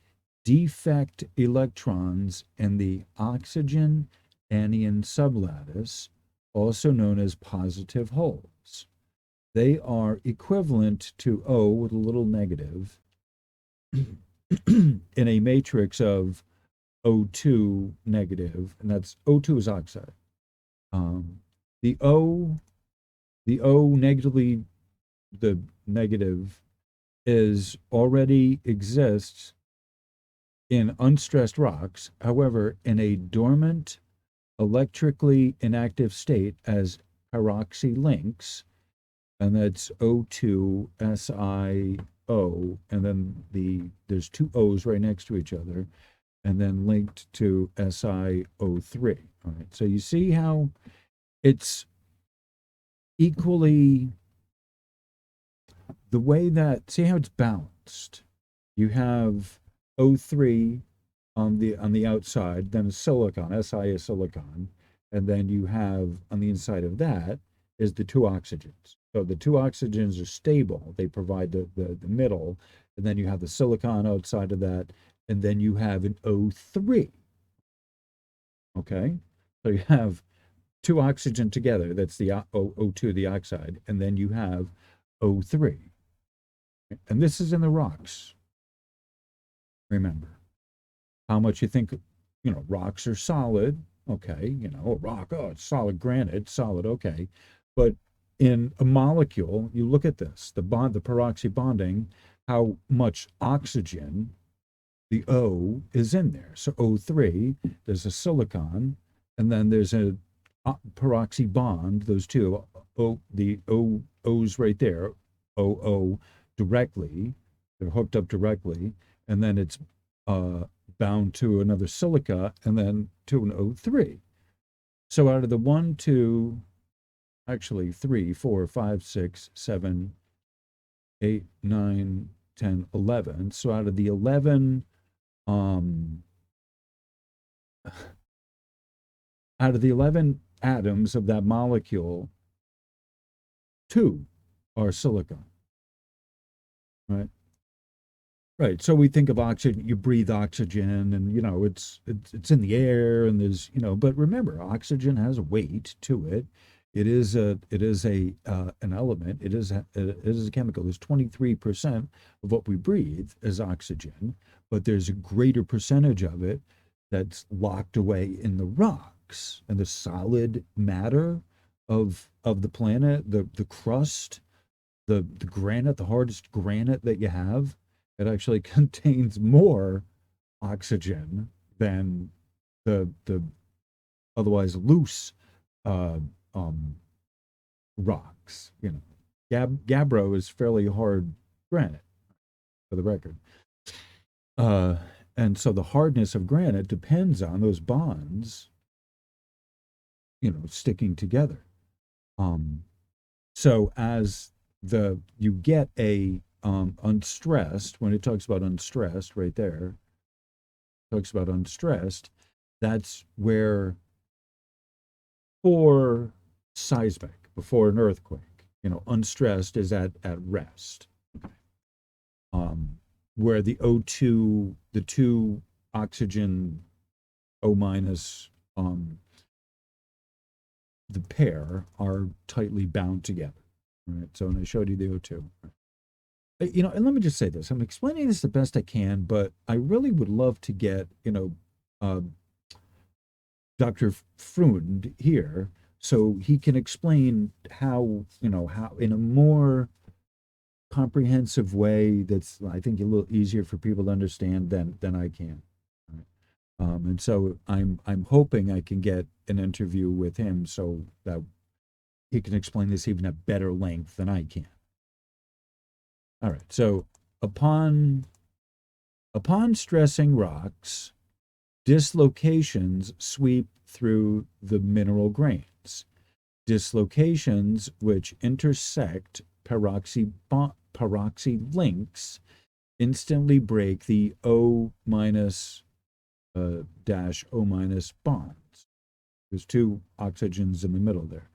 defect electrons in the oxygen anion sublattice, also known as positive holes. They are equivalent to O with a little negative in a matrix of O2 negative, and that's O2 is oxide. The O negatively, the negative is already exists in unstressed rocks, however, in a dormant, electrically inactive state as peroxy links, and that's O2 SiO, and then there's two O's right next to each other, and then linked to SiO3. All right, so you see how it's equally the way that, see how it's balanced. You have O3 on the outside, then silicon, Si is silicon, and then you have on the inside of that is the two oxygens. So the two oxygens are stable; they provide the middle, and then you have the silicon outside of that, and then you have an O3. Okay, so you have two oxygen together. That's the O2, the oxide, and then you have O3, and this is in the rocks. Remember how much you think, rocks are solid. Okay, a rock, oh, it's solid granite, solid, okay. But in a molecule, you look at this, the peroxy bonding, how much oxygen, the O, is in there. So O3, there's a silicon, and then there's a peroxy bond, those two, the O's right there, OO directly, they're hooked up directly, and then it's bound to another silica, and then to an O3. So out of the 1, 2, actually 3, 4, 5, 6, 7, 8, 9, 10, 11. So out of the 11, out of the 11 atoms of that molecule, 2 are silicon, right? Right. So we think of oxygen, you breathe oxygen, and it's in the air, and there's, but remember, oxygen has weight to it. It is a an element. It is a chemical. There's 23% of what we breathe is oxygen, but there's a greater percentage of it that's locked away in the rocks and the solid matter of the planet, the crust, the granite, the hardest granite that you have. It actually contains more oxygen than the otherwise loose uh, um, rocks. Gabbro is fairly hard granite, for the record. Uh, and so the hardness of granite depends on those bonds, sticking together. So as you get a unstressed, when it talks about unstressed right there, talks about unstressed, that's where before seismic, before an earthquake, unstressed is at rest. Where the O2, the two oxygen O minus, the pair are tightly bound together. Right. So, and I showed you the O2. And let me just say this. I'm explaining this the best I can, but I really would love to get, uh, Dr. Freund here so he can explain how in a more comprehensive way that's, I think, a little easier for people to understand than I can. Right? And so I'm hoping I can get an interview with him so that he can explain this even at better length than I can. All right. So upon stressing rocks, dislocations sweep through the mineral grains. Dislocations which intersect peroxy links instantly break the O minus dash O minus bonds. There's two oxygens in the middle there.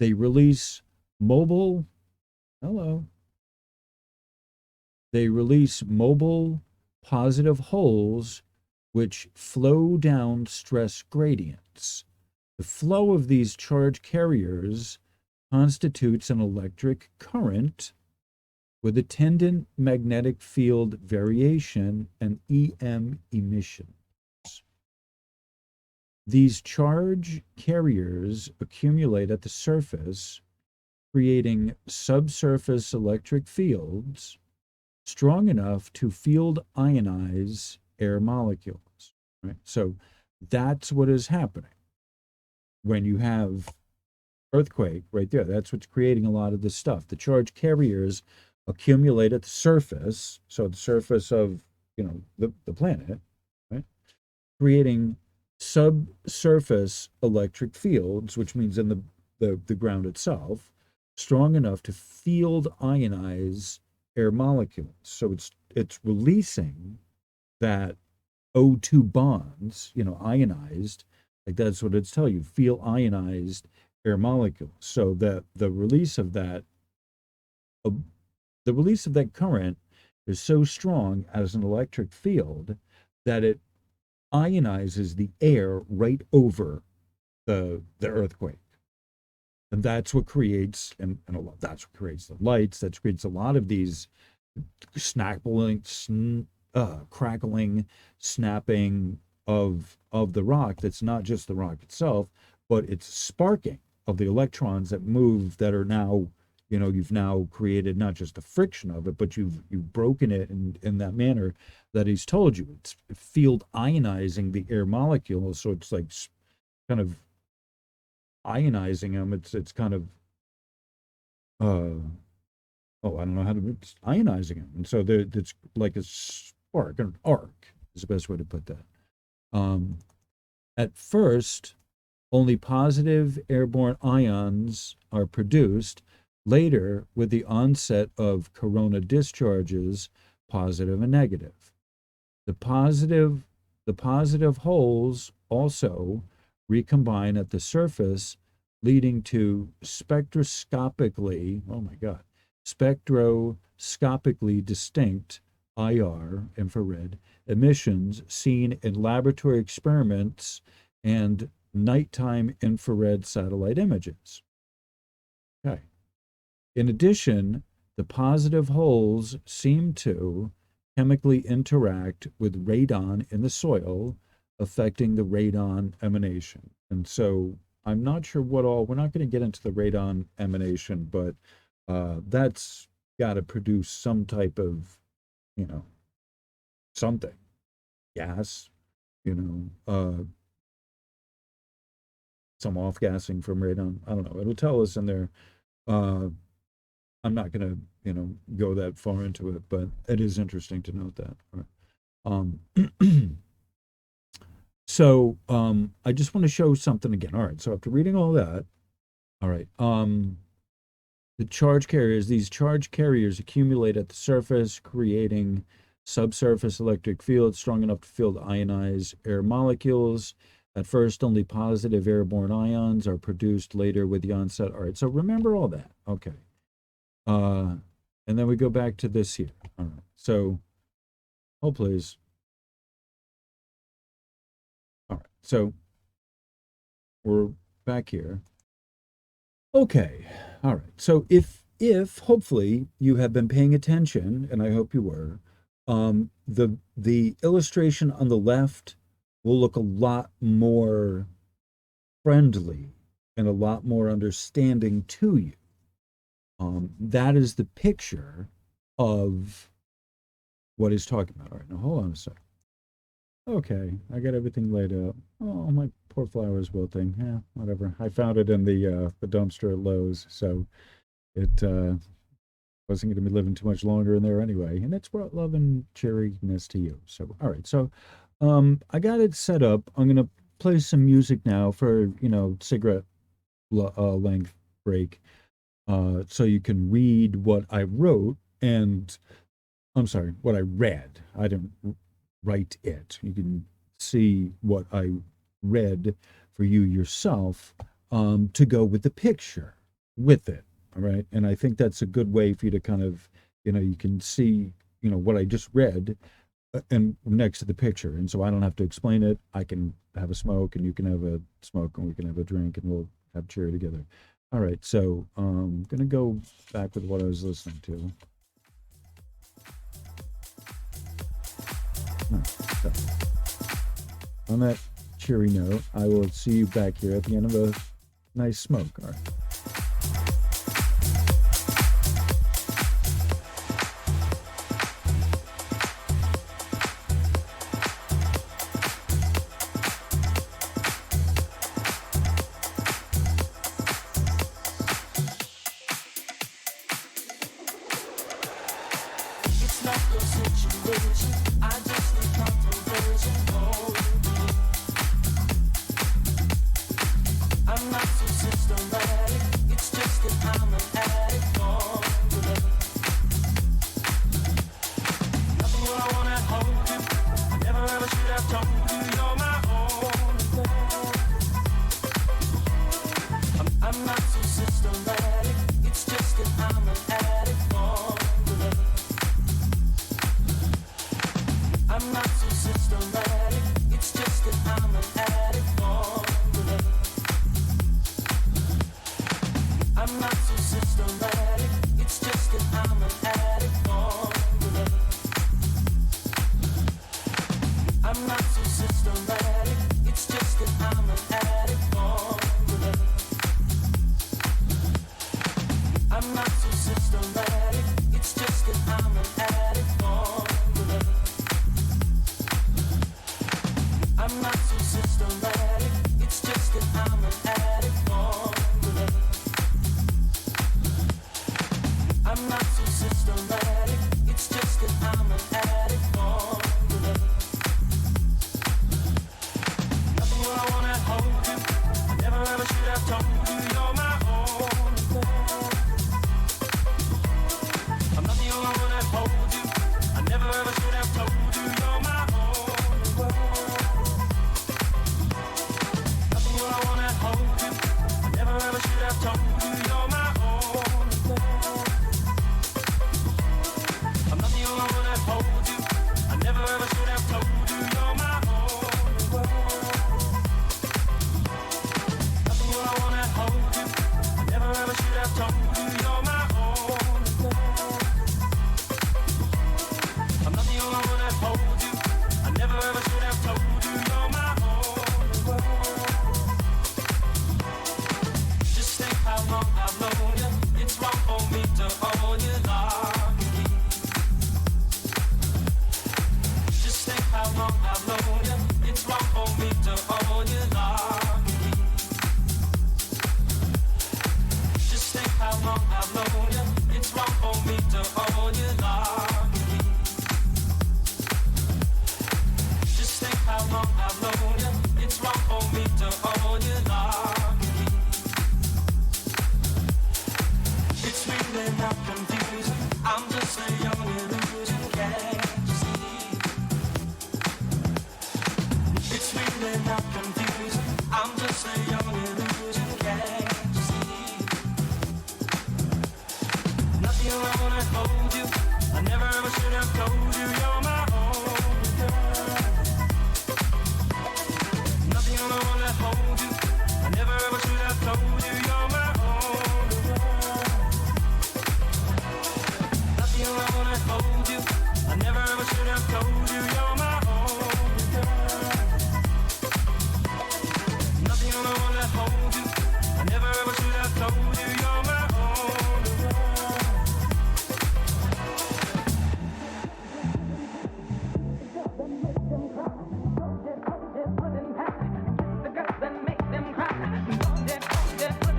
They release mobile, hello. They release mobile positive holes which flow down stress gradients. The flow of these charge carriers constitutes an electric current with attendant magnetic field variation and EM emissions. These charge carriers accumulate at the surface, creating subsurface electric fields, strong enough to field ionize air molecules, right? So that's what is happening when you have earthquake right there. That's what's creating a lot of this stuff. The charge carriers accumulate at the surface, so the surface of, the planet, right? Creating subsurface electric fields, which means in the ground itself, strong ionized to field ionize air molecules. So it's releasing that O2 bonds, ionized, like that's what it's telling you, feel ionized air molecules. So that uh, the release of that current is so strong as an electric field that it ionizes the air right over the earthquake. And that's what creates, that's what creates the lights. That creates a lot of these crackling, snapping of the rock. That's not just the rock itself, but it's sparking of the electrons that move, that are now, you've now created not just the friction of it, but you've broken it in that manner that he's told you. It's field ionizing the air molecules, so it's like kind of ionizing them. It's kind of I don't know how to, it's ionizing them, and so it's like a spark, an arc is the best way to put that. At first, only positive airborne ions are produced. Later, with the onset of corona discharges, positive and negative. The positive holes also recombine at the surface, leading to spectroscopically distinct IR, infrared, emissions seen in laboratory experiments and nighttime infrared satellite images. Okay. In addition, the positive holes seem to chemically interact with radon in the soil, affecting the radon emanation. And so I'm not sure what all, we're not going to get into the radon emanation, but that's got to produce some type of, something, gas, some off-gassing from radon. I don't know. It'll tell us in there. I'm not going to, go that far into it, but it is interesting to note that. So I just want to show something again. All right. So after reading all that, all right. The these charge carriers accumulate at the surface, creating subsurface electric fields strong enough to field ionized air molecules. At first, only positive airborne ions are produced. Later, with the onset. All right. So remember all that. Okay. And then we go back to this here. All right. So, please. All right. So we're back here. Okay. All right. So if hopefully you have been paying attention, and I hope you were, the illustration on the left will look a lot more friendly and a lot more understanding to you. That is the picture of what he's talking about. All right, now hold on a sec. Okay, I got everything laid out. Oh, my poor flower's wilting. Yeah, whatever. I found it in the dumpster at Lowe's, so it wasn't going to be living too much longer in there anyway. And it's brought love and cheeriness to you. So, all right. So, I got it set up. I'm going to play some music now for, cigarette length break. So you can read what I wrote, and I'm sorry, what I read. I didn't write it. You can see what I read for you yourself, to go with the picture with it. All right. And I think that's a good way for you to kind of, you can see, what I just read and next to the picture. And so I don't have to explain it. I can have a smoke and you can have a smoke and we can have a drink and we'll have cheer together. All right, so I'm going to go back with what I was listening to. So, on that cheery note, I will see you back here at the end of a nice smoke. All right. Put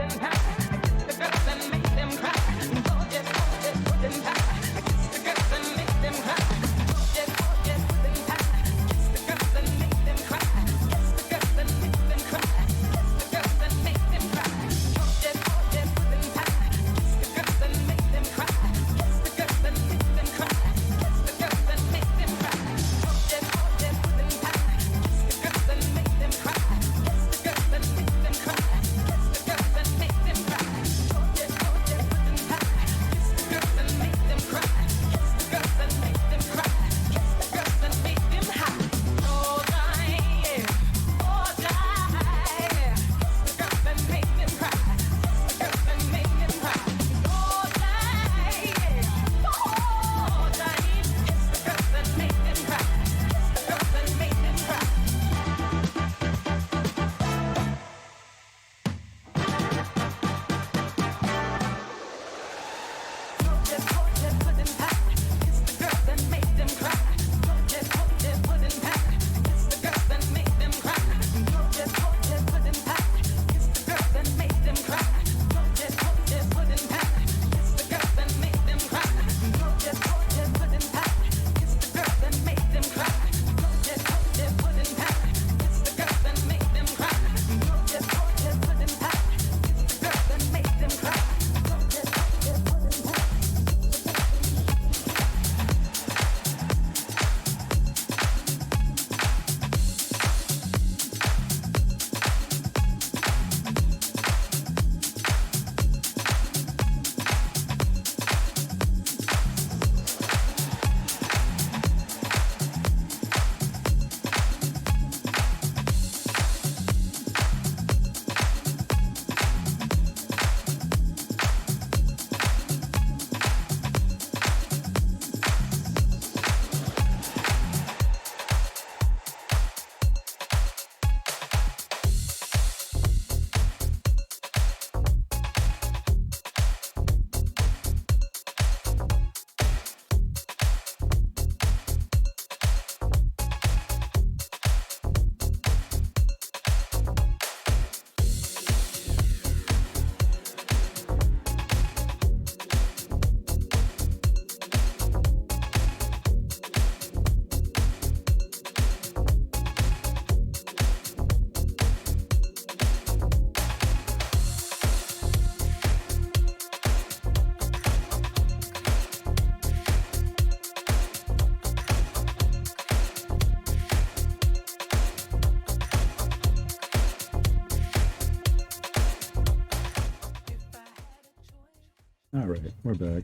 All right, we're back.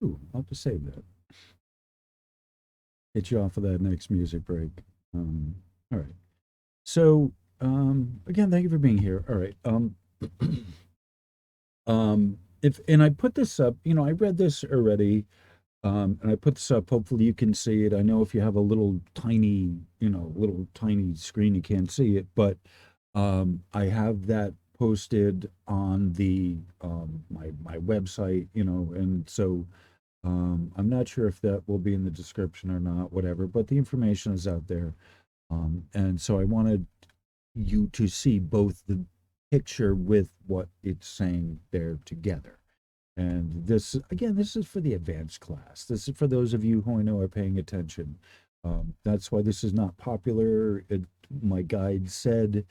Ooh, I'll have to save that. Hit you off of that next music break. Um, all right. So, again, thank you for being here. All right. If and I put this up, I read this already, and I put this up. Hopefully, you can see it. I know if you have a little tiny screen, you can't see it, but I have that posted on the my website, and so I'm not sure if that will be in the description or not, whatever, but the information is out there. And so I wanted you to see both the picture with what it's saying there together. And this, again, this is for the advanced class. This is for those of you who I know are paying attention. That's why this is not popular. My guide said,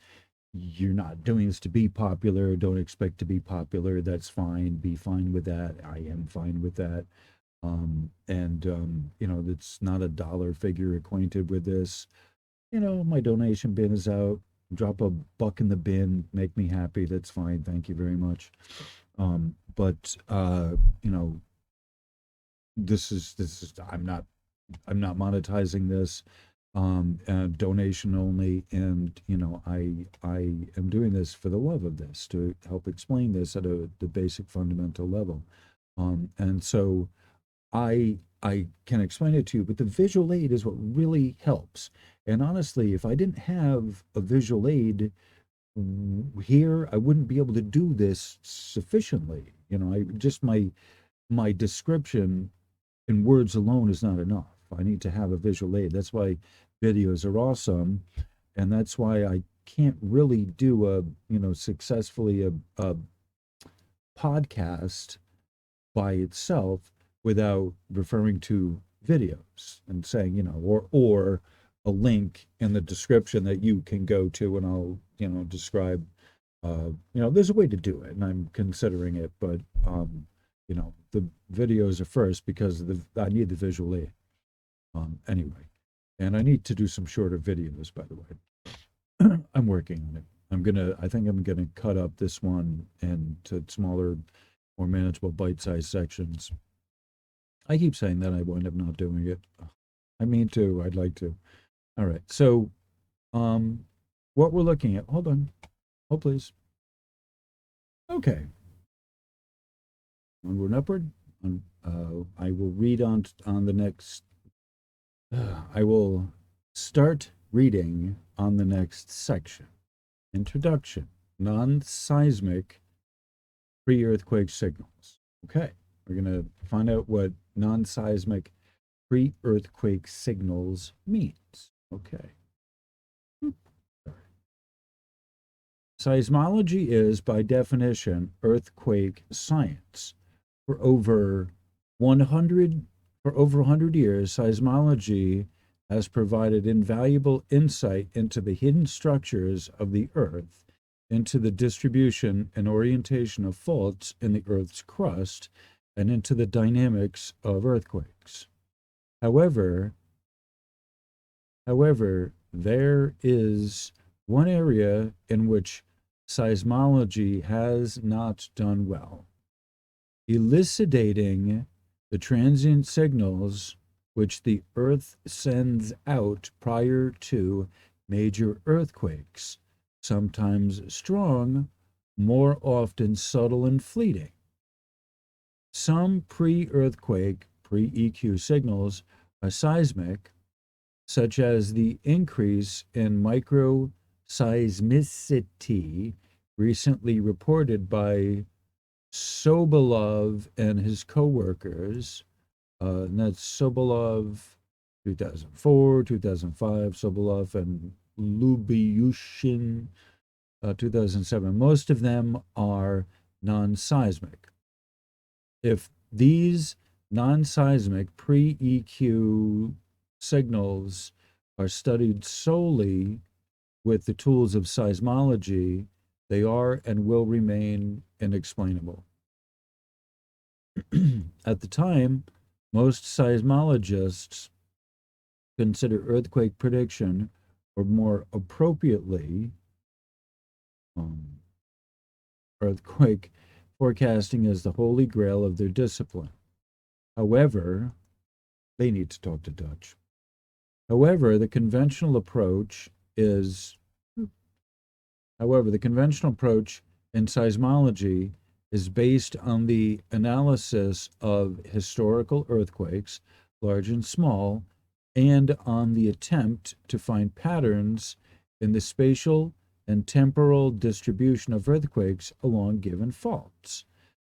you're not doing this to be popular. Don't expect to be popular. That's fine. Be fine with that. I am fine with that. It's not a dollar figure acquainted with this. My donation bin is out. Drop a buck in the bin, make me happy. That's fine. Thank you very much. But this is I'm not monetizing this. Donation only, and I am doing this for the love of this, to help explain this at the basic fundamental level. And so I can explain it to you, but the visual aid is what really helps. And honestly, if I didn't have a visual aid here, I wouldn't be able to do this sufficiently. I just my description in words alone is not enough. I need to have a visual aid. That's why videos are awesome, and that's why I can't really do successfully a podcast by itself without referring to videos and saying, or a link in the description that you can go to, and I'll, describe, there's a way to do it, and I'm considering it, but, the videos are first because I need the visual aid. Anyway, and I need to do some shorter videos, by the way. I'm working on it. I think I'm gonna cut up this one into smaller, more manageable bite-sized sections. I keep saying that, I wind up not doing it. I mean to, I'd like to. All right. So, um, what we're looking at, hold on. Hold please. Okay. Onward and upward. I will read on the next, I will start reading on the next section. Introduction. Non-seismic pre-earthquake signals. Okay. We're going to find out what non-seismic pre-earthquake signals means. Okay. Seismology is, by definition, earthquake science. For over 100 years, seismology has provided invaluable insight into the hidden structures of the earth, into the distribution and orientation of faults in the earth's crust, and into the dynamics of earthquakes. However, there is one area in which seismology has not done well: elucidating the transient signals which the earth sends out prior to major earthquakes, sometimes strong, more often subtle and fleeting. Some pre-earthquake, pre-EQ signals are seismic, such as the increase in microseismicity recently reported by Sobolov and his co-workers. And that's Sobolov 2004, 2005, Sobolov and Lubyushin 2007. Most of them are non-seismic. If these non-seismic pre-EQ signals are studied solely with the tools of seismology, they are and will remain inexplainable. At the time, most seismologists consider earthquake prediction, or more appropriately, earthquake forecasting as the holy grail of their discipline. However, they need to talk to Dutch. However, the conventional approach in seismology is based on the analysis of historical earthquakes, large and small, and on the attempt to find patterns in the spatial and temporal distribution of earthquakes along given faults.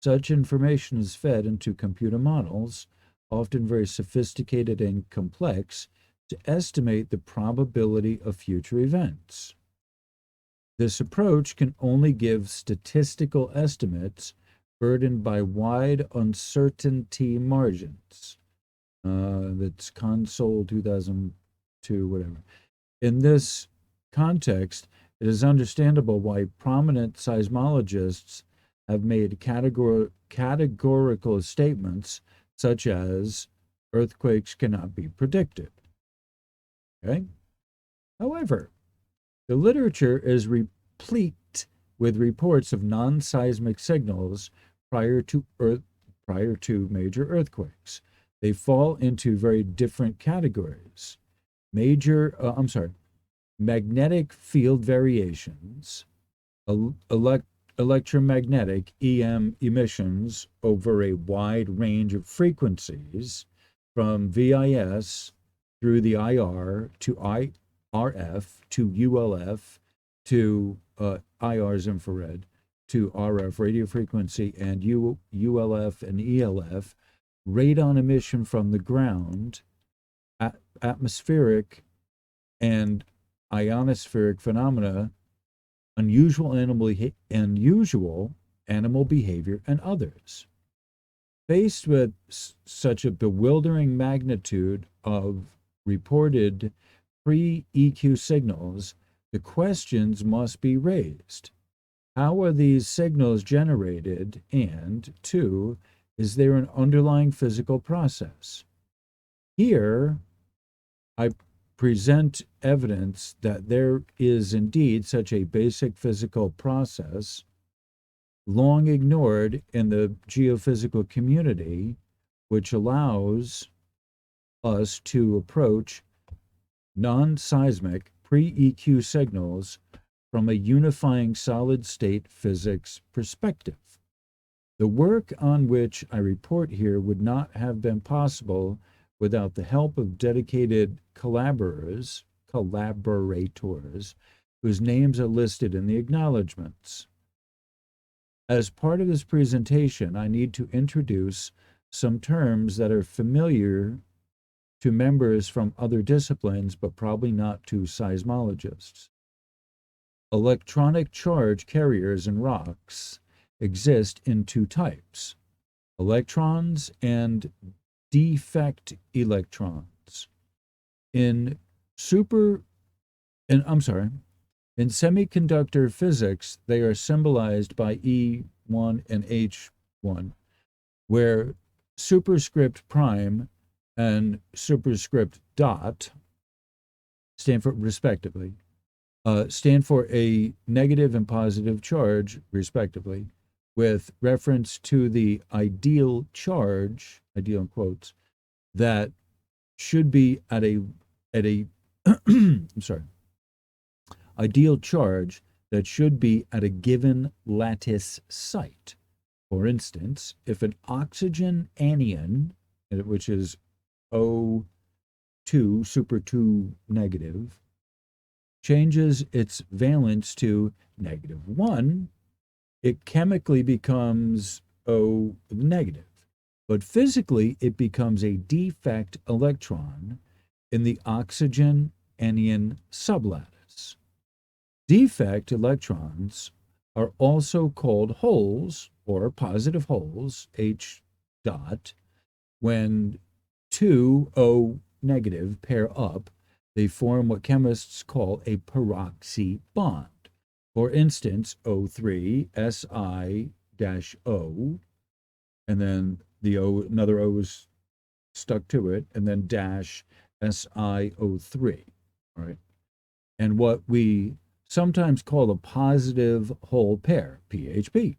Such information is fed into computer models, often very sophisticated and complex, to estimate the probability of future events. This approach can only give statistical estimates burdened by wide uncertainty margins. That's Console 2002, whatever. In this context, it is understandable why prominent seismologists have made categorical statements such as earthquakes cannot be predicted. Okay? However, the literature is replete with reports of non-seismic signals prior to major earthquakes. They fall into very different categories. Magnetic field variations, electromagnetic EM emissions over a wide range of frequencies from VIS through the IR to RF to ULF to IR's infrared to RF radio frequency and ULF and ELF, radon emission from the ground, atmospheric and ionospheric phenomena, unusual animal behavior, and others. Faced with such a bewildering magnitude of reported pre-EQ signals, the questions must be raised. How are these signals generated? And two, is there an underlying physical process? Here, I present evidence that there is indeed such a basic physical process, long ignored in the geophysical community, which allows us to approach non-seismic pre-EQ signals from a unifying solid-state physics perspective. The work on which I report here would not have been possible without the help of dedicated collaborators, whose names are listed in the acknowledgments. As part of this presentation, I need to introduce some terms that are familiar to members from other disciplines, but probably not to seismologists. Electronic charge carriers in rocks exist in two types: electrons and defect electrons. In semiconductor physics, they are symbolized by E1 and H1, where superscript prime and superscript dot stand for, respectively, stand for a negative and positive charge, respectively, with reference to the ideal charge, ideal in quotes, that should be at a ideal charge that should be at a given lattice site. For instance, if an oxygen anion, which is O2, super 2 negative, changes its valence to -1, it chemically becomes O negative. But physically, it becomes a defect electron in the oxygen anion sublattice. Defect electrons are also called holes, or positive holes, H dot. When two O negative pair up, they form what chemists call a peroxy bond. For instance, O3, Si-O, and then the O, another O is stuck to it, and then dash SiO3, all right? And what we sometimes call a positive hole pair, PHP.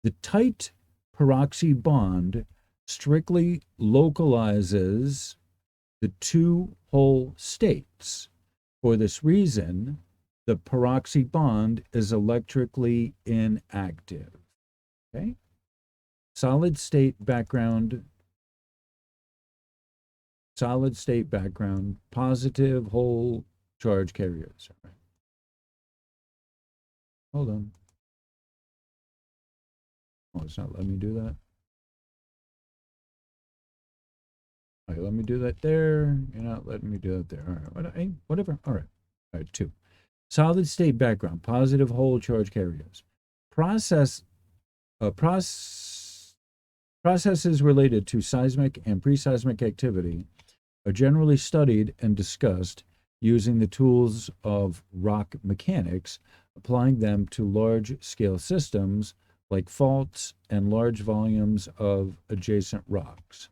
The tight peroxy bond strictly localizes the two whole states. For this reason, the peroxy bond is electrically inactive. Okay? Solid state background, positive whole charge carriers. All right. Hold on. Oh, it's not letting me do that. All right, let me do that there. You're not letting me do that there. All right, whatever. All right, 2. Solid state background, positive whole charge carriers. Processes related to seismic and pre-seismic activity are generally studied and discussed using the tools of rock mechanics, applying them to large-scale systems like faults and large volumes of adjacent rocks.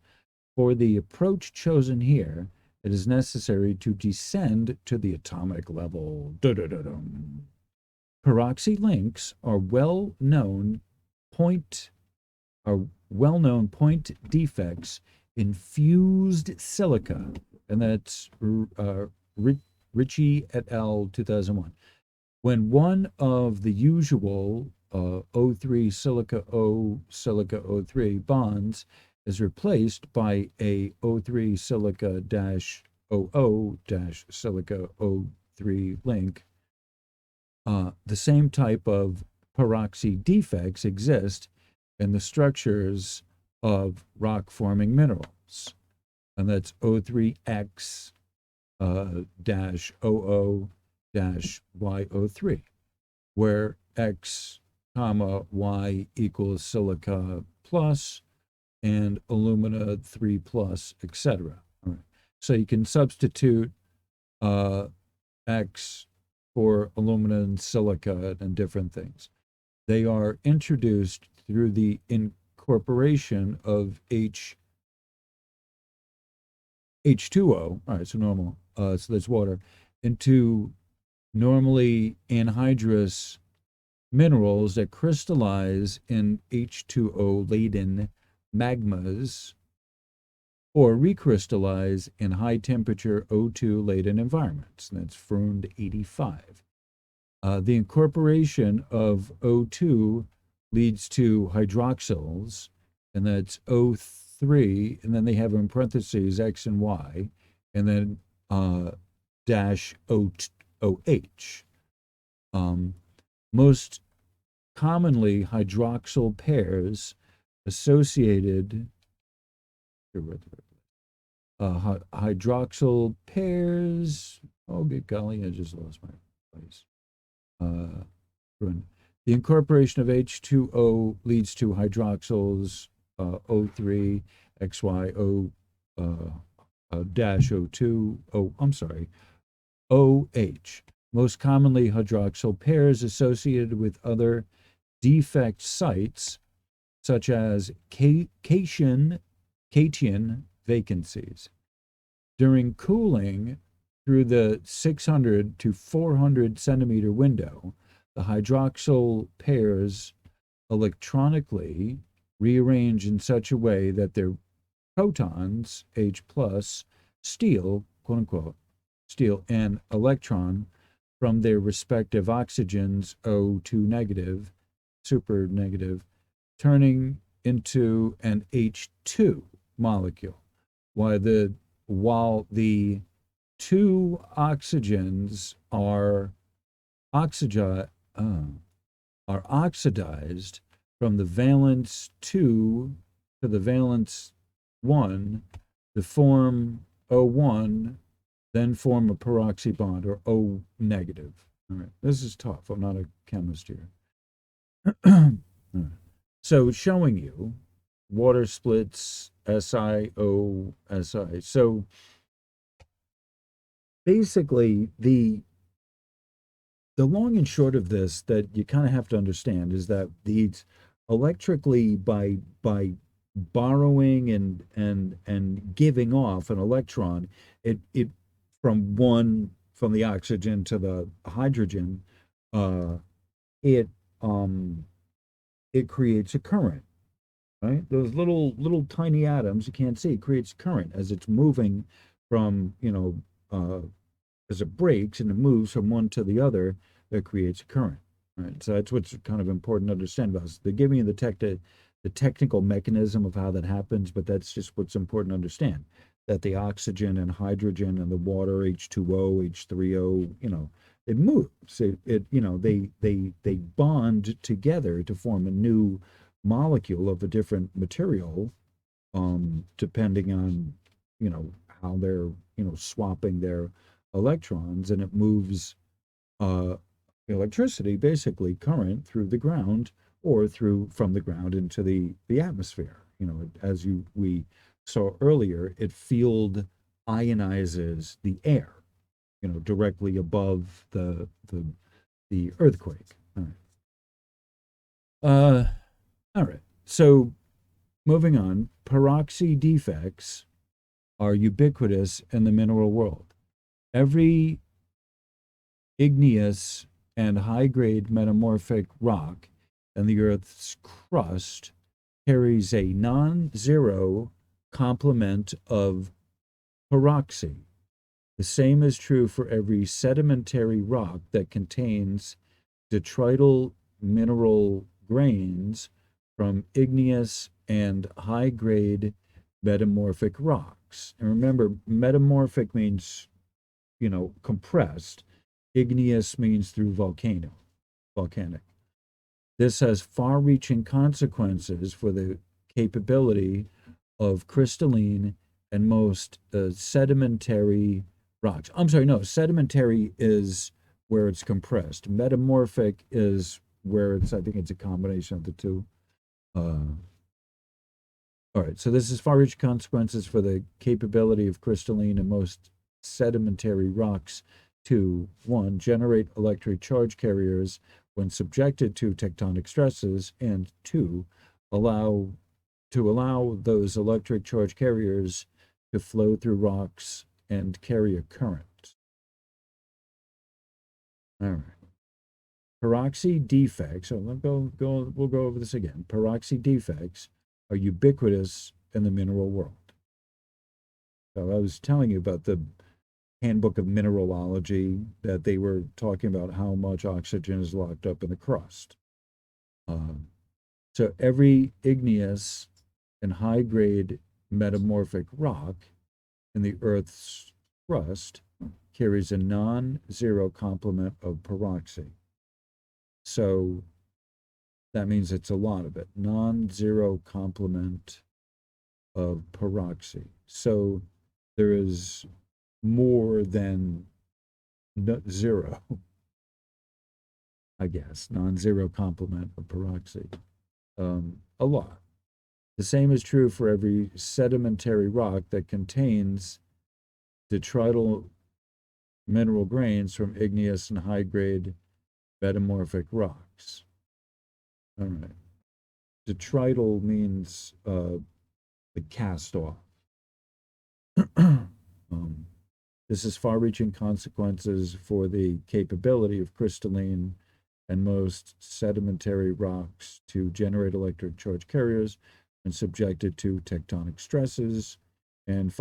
For the approach chosen here, it is necessary to descend to the atomic level. Peroxy links are well-known point defects in fused silica, and that's Ritchie et al. 2001. When one of the usual O3 silica O3 bonds is replaced by a O3 silica -OO silica O3 link, the same type of peroxy defects exist in the structures of rock-forming minerals, and that's O3X -OO YO3, where X comma Y equals silica plus and alumina 3 plus, etc. All right. So you can substitute X for alumina and silica and different things. They are introduced through the incorporation of H2O, all right, so normal, so that's water, into normally anhydrous minerals that crystallize in H2O-laden magmas or recrystallize in high-temperature O2-laden environments. And that's Freund 85. The incorporation of O2 leads to hydroxyls, and that's O3, and then they have in parentheses X and Y, and then dash OH. Most commonly, hydroxyl pairs associated hydroxyl pairs. Oh, good golly, I just lost my place. The incorporation of H2O leads to hydroxyls O3, XY, dash O2, OH. Most commonly, hydroxyl pairs associated with other defect sites, such as cation vacancies. During cooling through the 600 to 400 centimeter window, the hydroxyl pairs electronically rearrange in such a way that their protons, H plus, steal, quote unquote, steal an electron from their respective oxygens, O2 negative, super negative, turning into an H2 molecule, while the two oxygens are oxidized from the valence 2 to the valence 1 to form O1, then form a peroxy bond, or O negative. All right, this is tough. I'm not a chemist here. So showing you water splits SiO-Si. So basically, the long and short of this that you kind of have to understand is that these electrically, by borrowing and giving off an electron, it from the oxygen to the hydrogen, it it creates a current, right? Those little tiny atoms you can't see, it creates current as it's moving from, as it breaks and it moves from one to the other, that creates a current, right? So that's what's kind of important to understand about this. They're giving you the technical mechanism of how that happens, but that's just what's important to understand. That the oxygen and hydrogen and the water, H2O, H3O, it moves. They bond together to form a new molecule of a different material, depending on, how they're, swapping their electrons, and it moves uh, electricity, basically current, through the ground or through from the ground into the atmosphere. As we saw earlier, it field ionizes the air, directly above the earthquake. Uh, all right. So moving on, peroxy defects are ubiquitous in the mineral world. Every igneous and high-grade metamorphic rock in the Earth's crust carries a non-zero complement of peroxy. The same is true for every sedimentary rock that contains detrital mineral grains from igneous and high-grade metamorphic rocks. And remember, metamorphic means, compressed. Igneous means through volcanic. This has far-reaching consequences for the capability of crystalline and most sedimentary rocks. I'm sorry, no, sedimentary is where it's compressed. Metamorphic is where I think it's a combination of the two. All right, so this is far-reaching consequences for the capability of crystalline and most sedimentary rocks to, one, generate electric charge carriers when subjected to tectonic stresses, and two, allow those electric charge carriers to flow through rocks and carry a current. All right. Peroxy defects, so we'll go over this again. Peroxy defects are ubiquitous in the mineral world. So I was telling you about the handbook of mineralogy, that they were talking about how much oxygen is locked up in the crust. So every igneous and high-grade metamorphic rock in the Earth's crust carries a non-zero complement of peroxy. So that means it's a lot of it. Non-zero complement of peroxy. So there is more than zero, I guess, non-zero complement of peroxy. A lot. The same is true for every sedimentary rock that contains detrital mineral grains from igneous and high-grade metamorphic rocks. All right. Detrital means the cast off. This has far-reaching consequences for the capability of crystalline and most sedimentary rocks to generate electric charge carriers when subjected to tectonic stresses, and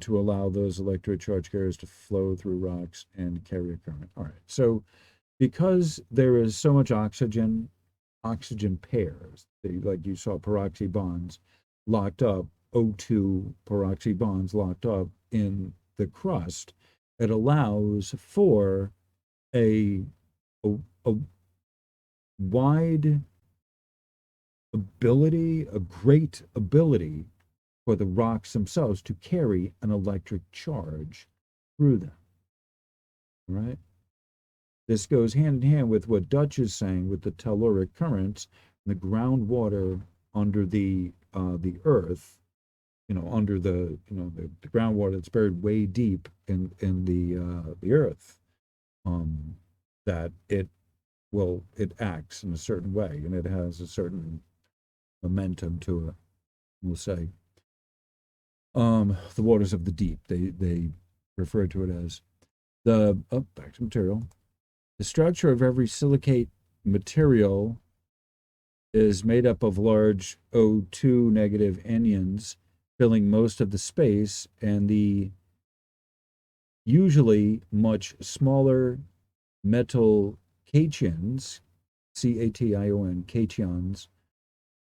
to allow those electric charge carriers to flow through rocks and carry a current. All right. So because there is so much oxygen pairs, like you saw peroxy bonds locked up, O2 peroxy bonds locked up in the crust, it allows for a wide ability, a great ability for the rocks themselves to carry an electric charge through them. All right? This goes hand in hand with what Dutch is saying with the telluric currents and the groundwater under the earth, under the groundwater that's buried way deep in the earth, that it acts in a certain way, and it has a certain momentum to it, we'll say. The waters of the deep, they refer to it as. Back to material. The structure of every silicate material is made up of large O2 negative anions filling most of the space, and the usually much smaller metal cations, C-A-T-I-O-N, cations,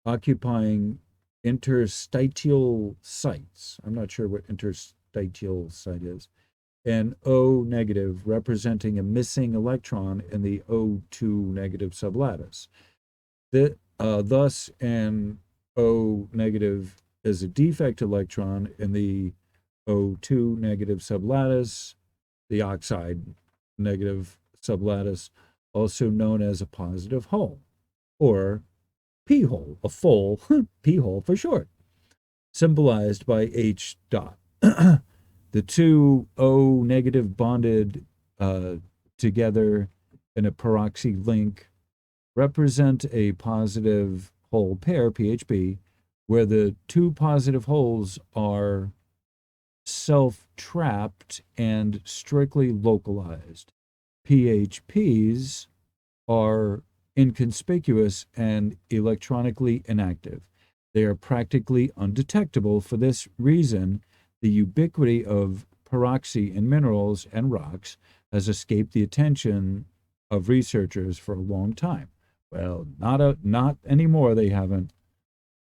occupying interstitial sites. I'm not sure what interstitial site is. And O negative representing a missing electron in the O2 negative sublattice. Thus, an O negative is a defect electron in the O2 negative sublattice, the oxide negative sublattice, also known as a positive hole, or p-hole, a full p-hole for short, symbolized by H dot. The two O negative bonded together in a peroxy link represent a positive hole pair, PHP, where the two positive holes are self-trapped and strictly localized. PHPs are inconspicuous and electronically inactive. They are practically undetectable. For this reason, the ubiquity of peroxy in minerals and rocks has escaped the attention of researchers for a long time. Well, not anymore. They haven't.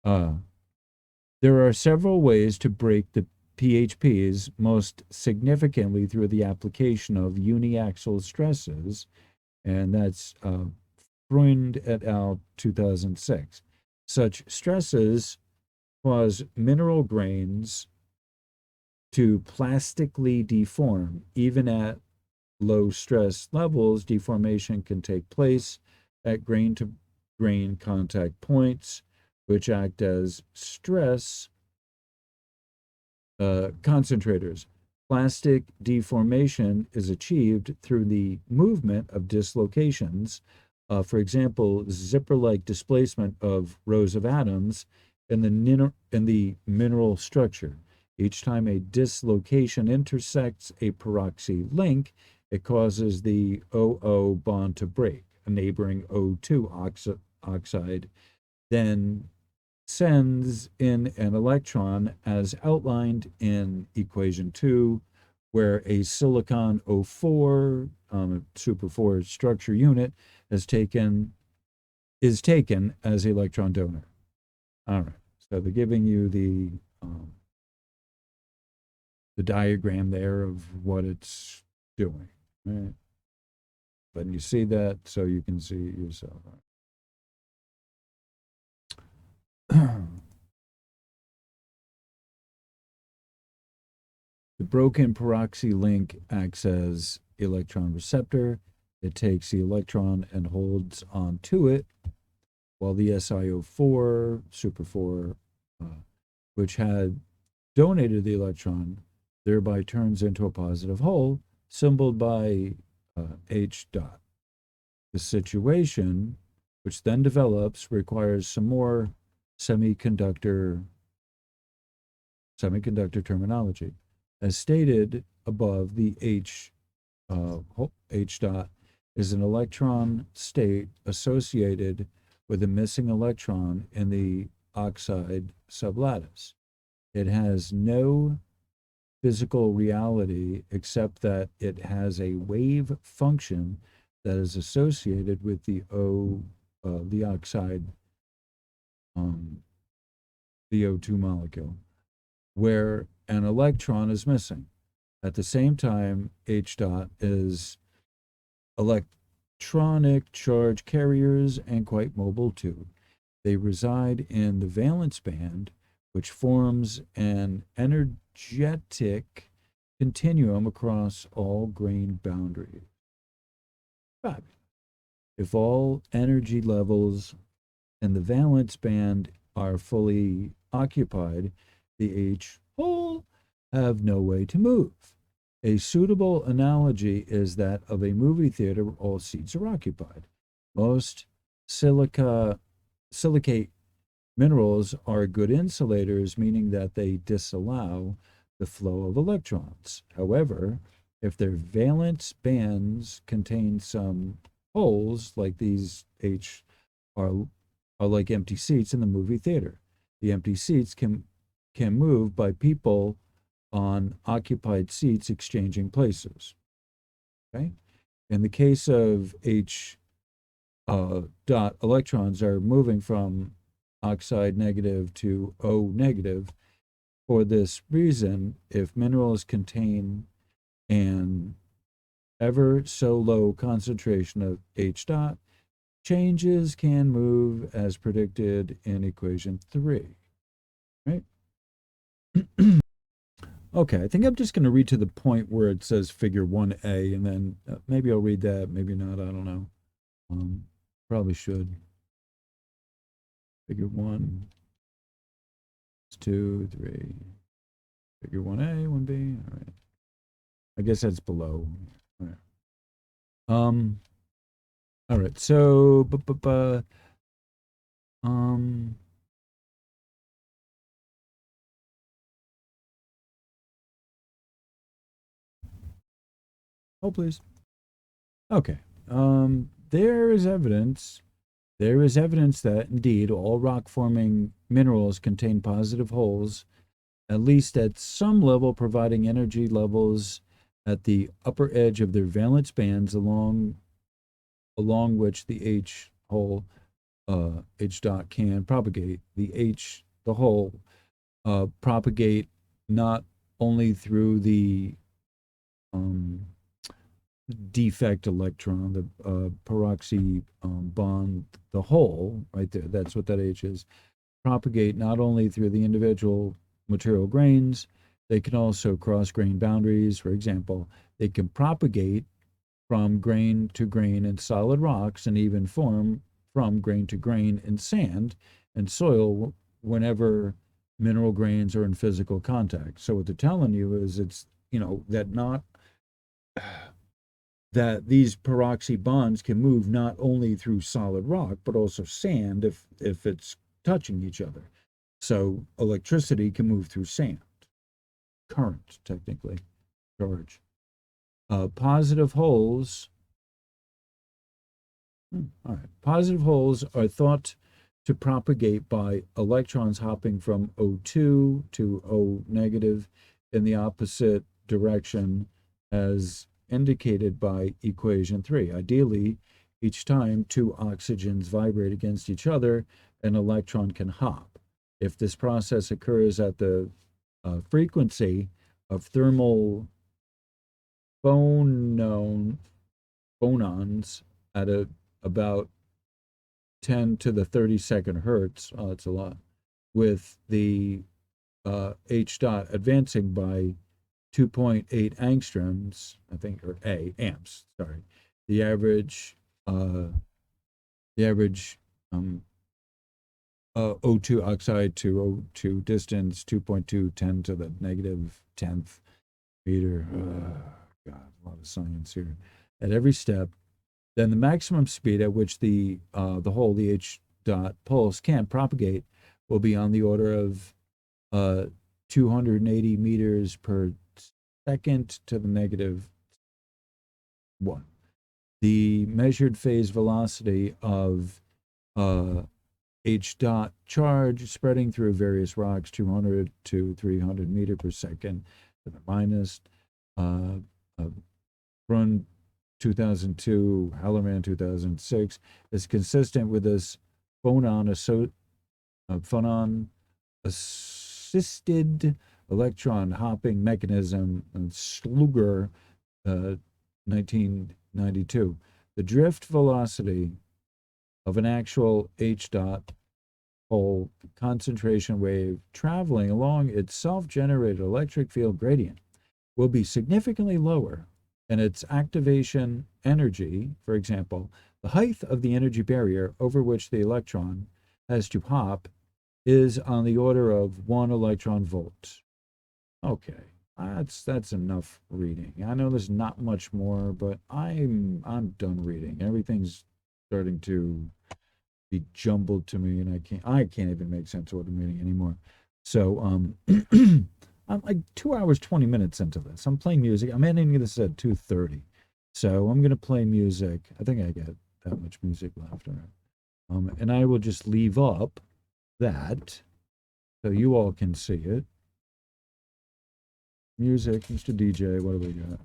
There are several ways to break the PHPs, most significantly through the application of uniaxial stresses, and that's Freund et al. 2006. Such stresses cause mineral grains to plastically deform. Even at low stress levels, deformation can take place at grain to grain contact points, which act as stress concentrators. Plastic deformation is achieved through the movement of dislocations, for example, zipper-like displacement of rows of atoms in the mineral structure. Each time a dislocation intersects a peroxy link, it causes the OO bond to break. A neighboring O2 oxide then sends in an electron as outlined in equation 2, where a silicon O4 super 4 structure unit is taken as electron donor. All right, so they're giving you the diagram there of what it's doing. All right. But you see that so you can see it yourself. The broken peroxy link acts as electron receptor. It takes the electron and holds on to it, while the SiO4, super 4, which had donated the electron, thereby turns into a positive hole, symboled by H dot. The situation, which then develops, requires some more semiconductor terminology. As stated above, the H dot is an electron state associated with a missing electron in the oxide sublattice. It has no physical reality except that it has a wave function that is associated with the the oxide, the O2 molecule, where an electron is missing. At the same time, H dot is electronic charge carriers and quite mobile too. They reside in the valence band, which forms an energetic continuum across all grain boundaries. Fabulous. If all energy levels in the valence band are fully occupied, the H hole have no way to move. A suitable analogy is that of a movie theater where all seats are occupied. Most silicate minerals are good insulators, meaning that they disallow the flow of electrons. However, if their valence bands contain some holes, like these H are are like empty seats in the movie theater. The empty seats can move by people on occupied seats exchanging places. Okay? In the case of H dot, electrons are moving from oxide negative to O negative. For this reason, if minerals contain an ever so low concentration of H dot, changes can move as predicted in equation 3. Right? Okay, I think I'm just going to read to the point where it says figure 1A, and then maybe I'll read that, maybe not, I don't know. Probably should. Figure 1, 2, 3. Figure 1A, 1B. All right. I guess that's below. All right. All right. So, oh, please. Okay. There is evidence. There is evidence that indeed all rock-forming minerals contain positive holes, at least at some level, providing energy levels at the upper edge of their valence bands along which the H hole H dot can propagate. The hole propagate not only through the um, defect electron, the peroxy bond, the hole right there. That's what that H is. Propagate not only through the individual material grains, they can also cross grain boundaries. For example, they can propagate from grain to grain in solid rocks and even form from grain to grain in sand and soil whenever mineral grains are in physical contact. So what they're telling you is it's, that not that these peroxy bonds can move not only through solid rock but also sand if it's touching each other. So electricity can move through sand, current technically, charge. Positive holes. All right. Positive holes are thought to propagate by electrons hopping from O2 to O negative in the opposite direction as indicated by equation 3. Ideally, each time two oxygens vibrate against each other, an electron can hop. If this process occurs at the frequency of thermal phonons at about 10 to the 32nd hertz, it's a lot, with the H dot advancing by 2.8 angstroms, I think, or amps, sorry. The average O2 oxide to O2 distance, 2.2, 10 to the negative 10th meter. God, a lot of science here. At every step, then the maximum speed at which the H dot pulse can propagate will be on the order of 280 meters per second to the negative 1. The measured phase velocity of H dot charge spreading through various rocks, 200 to 300 meter per second to the minus. Run 2002, Hallerman 2006, is consistent with this phonon assisted electron hopping mechanism, Sluger, 1992. The drift velocity of an actual H dot hole concentration wave traveling along its self-generated electric field gradient will be significantly lower, and its activation energy, for example, the height of the energy barrier over which the electron has to hop, is on the order of 1 electron volt. Okay, that's enough reading. I know there's not much more, but I'm done reading. Everything's starting to be jumbled to me, and I can't even make sense of what I'm reading anymore. So I'm like 2 hours 20 minutes into this. I'm playing music. I'm ending this at 2:30, so I'm gonna play music. I think I got that much music left. All right. And I will just leave up that so you all can see it. Music, Mr. DJ, what do we got?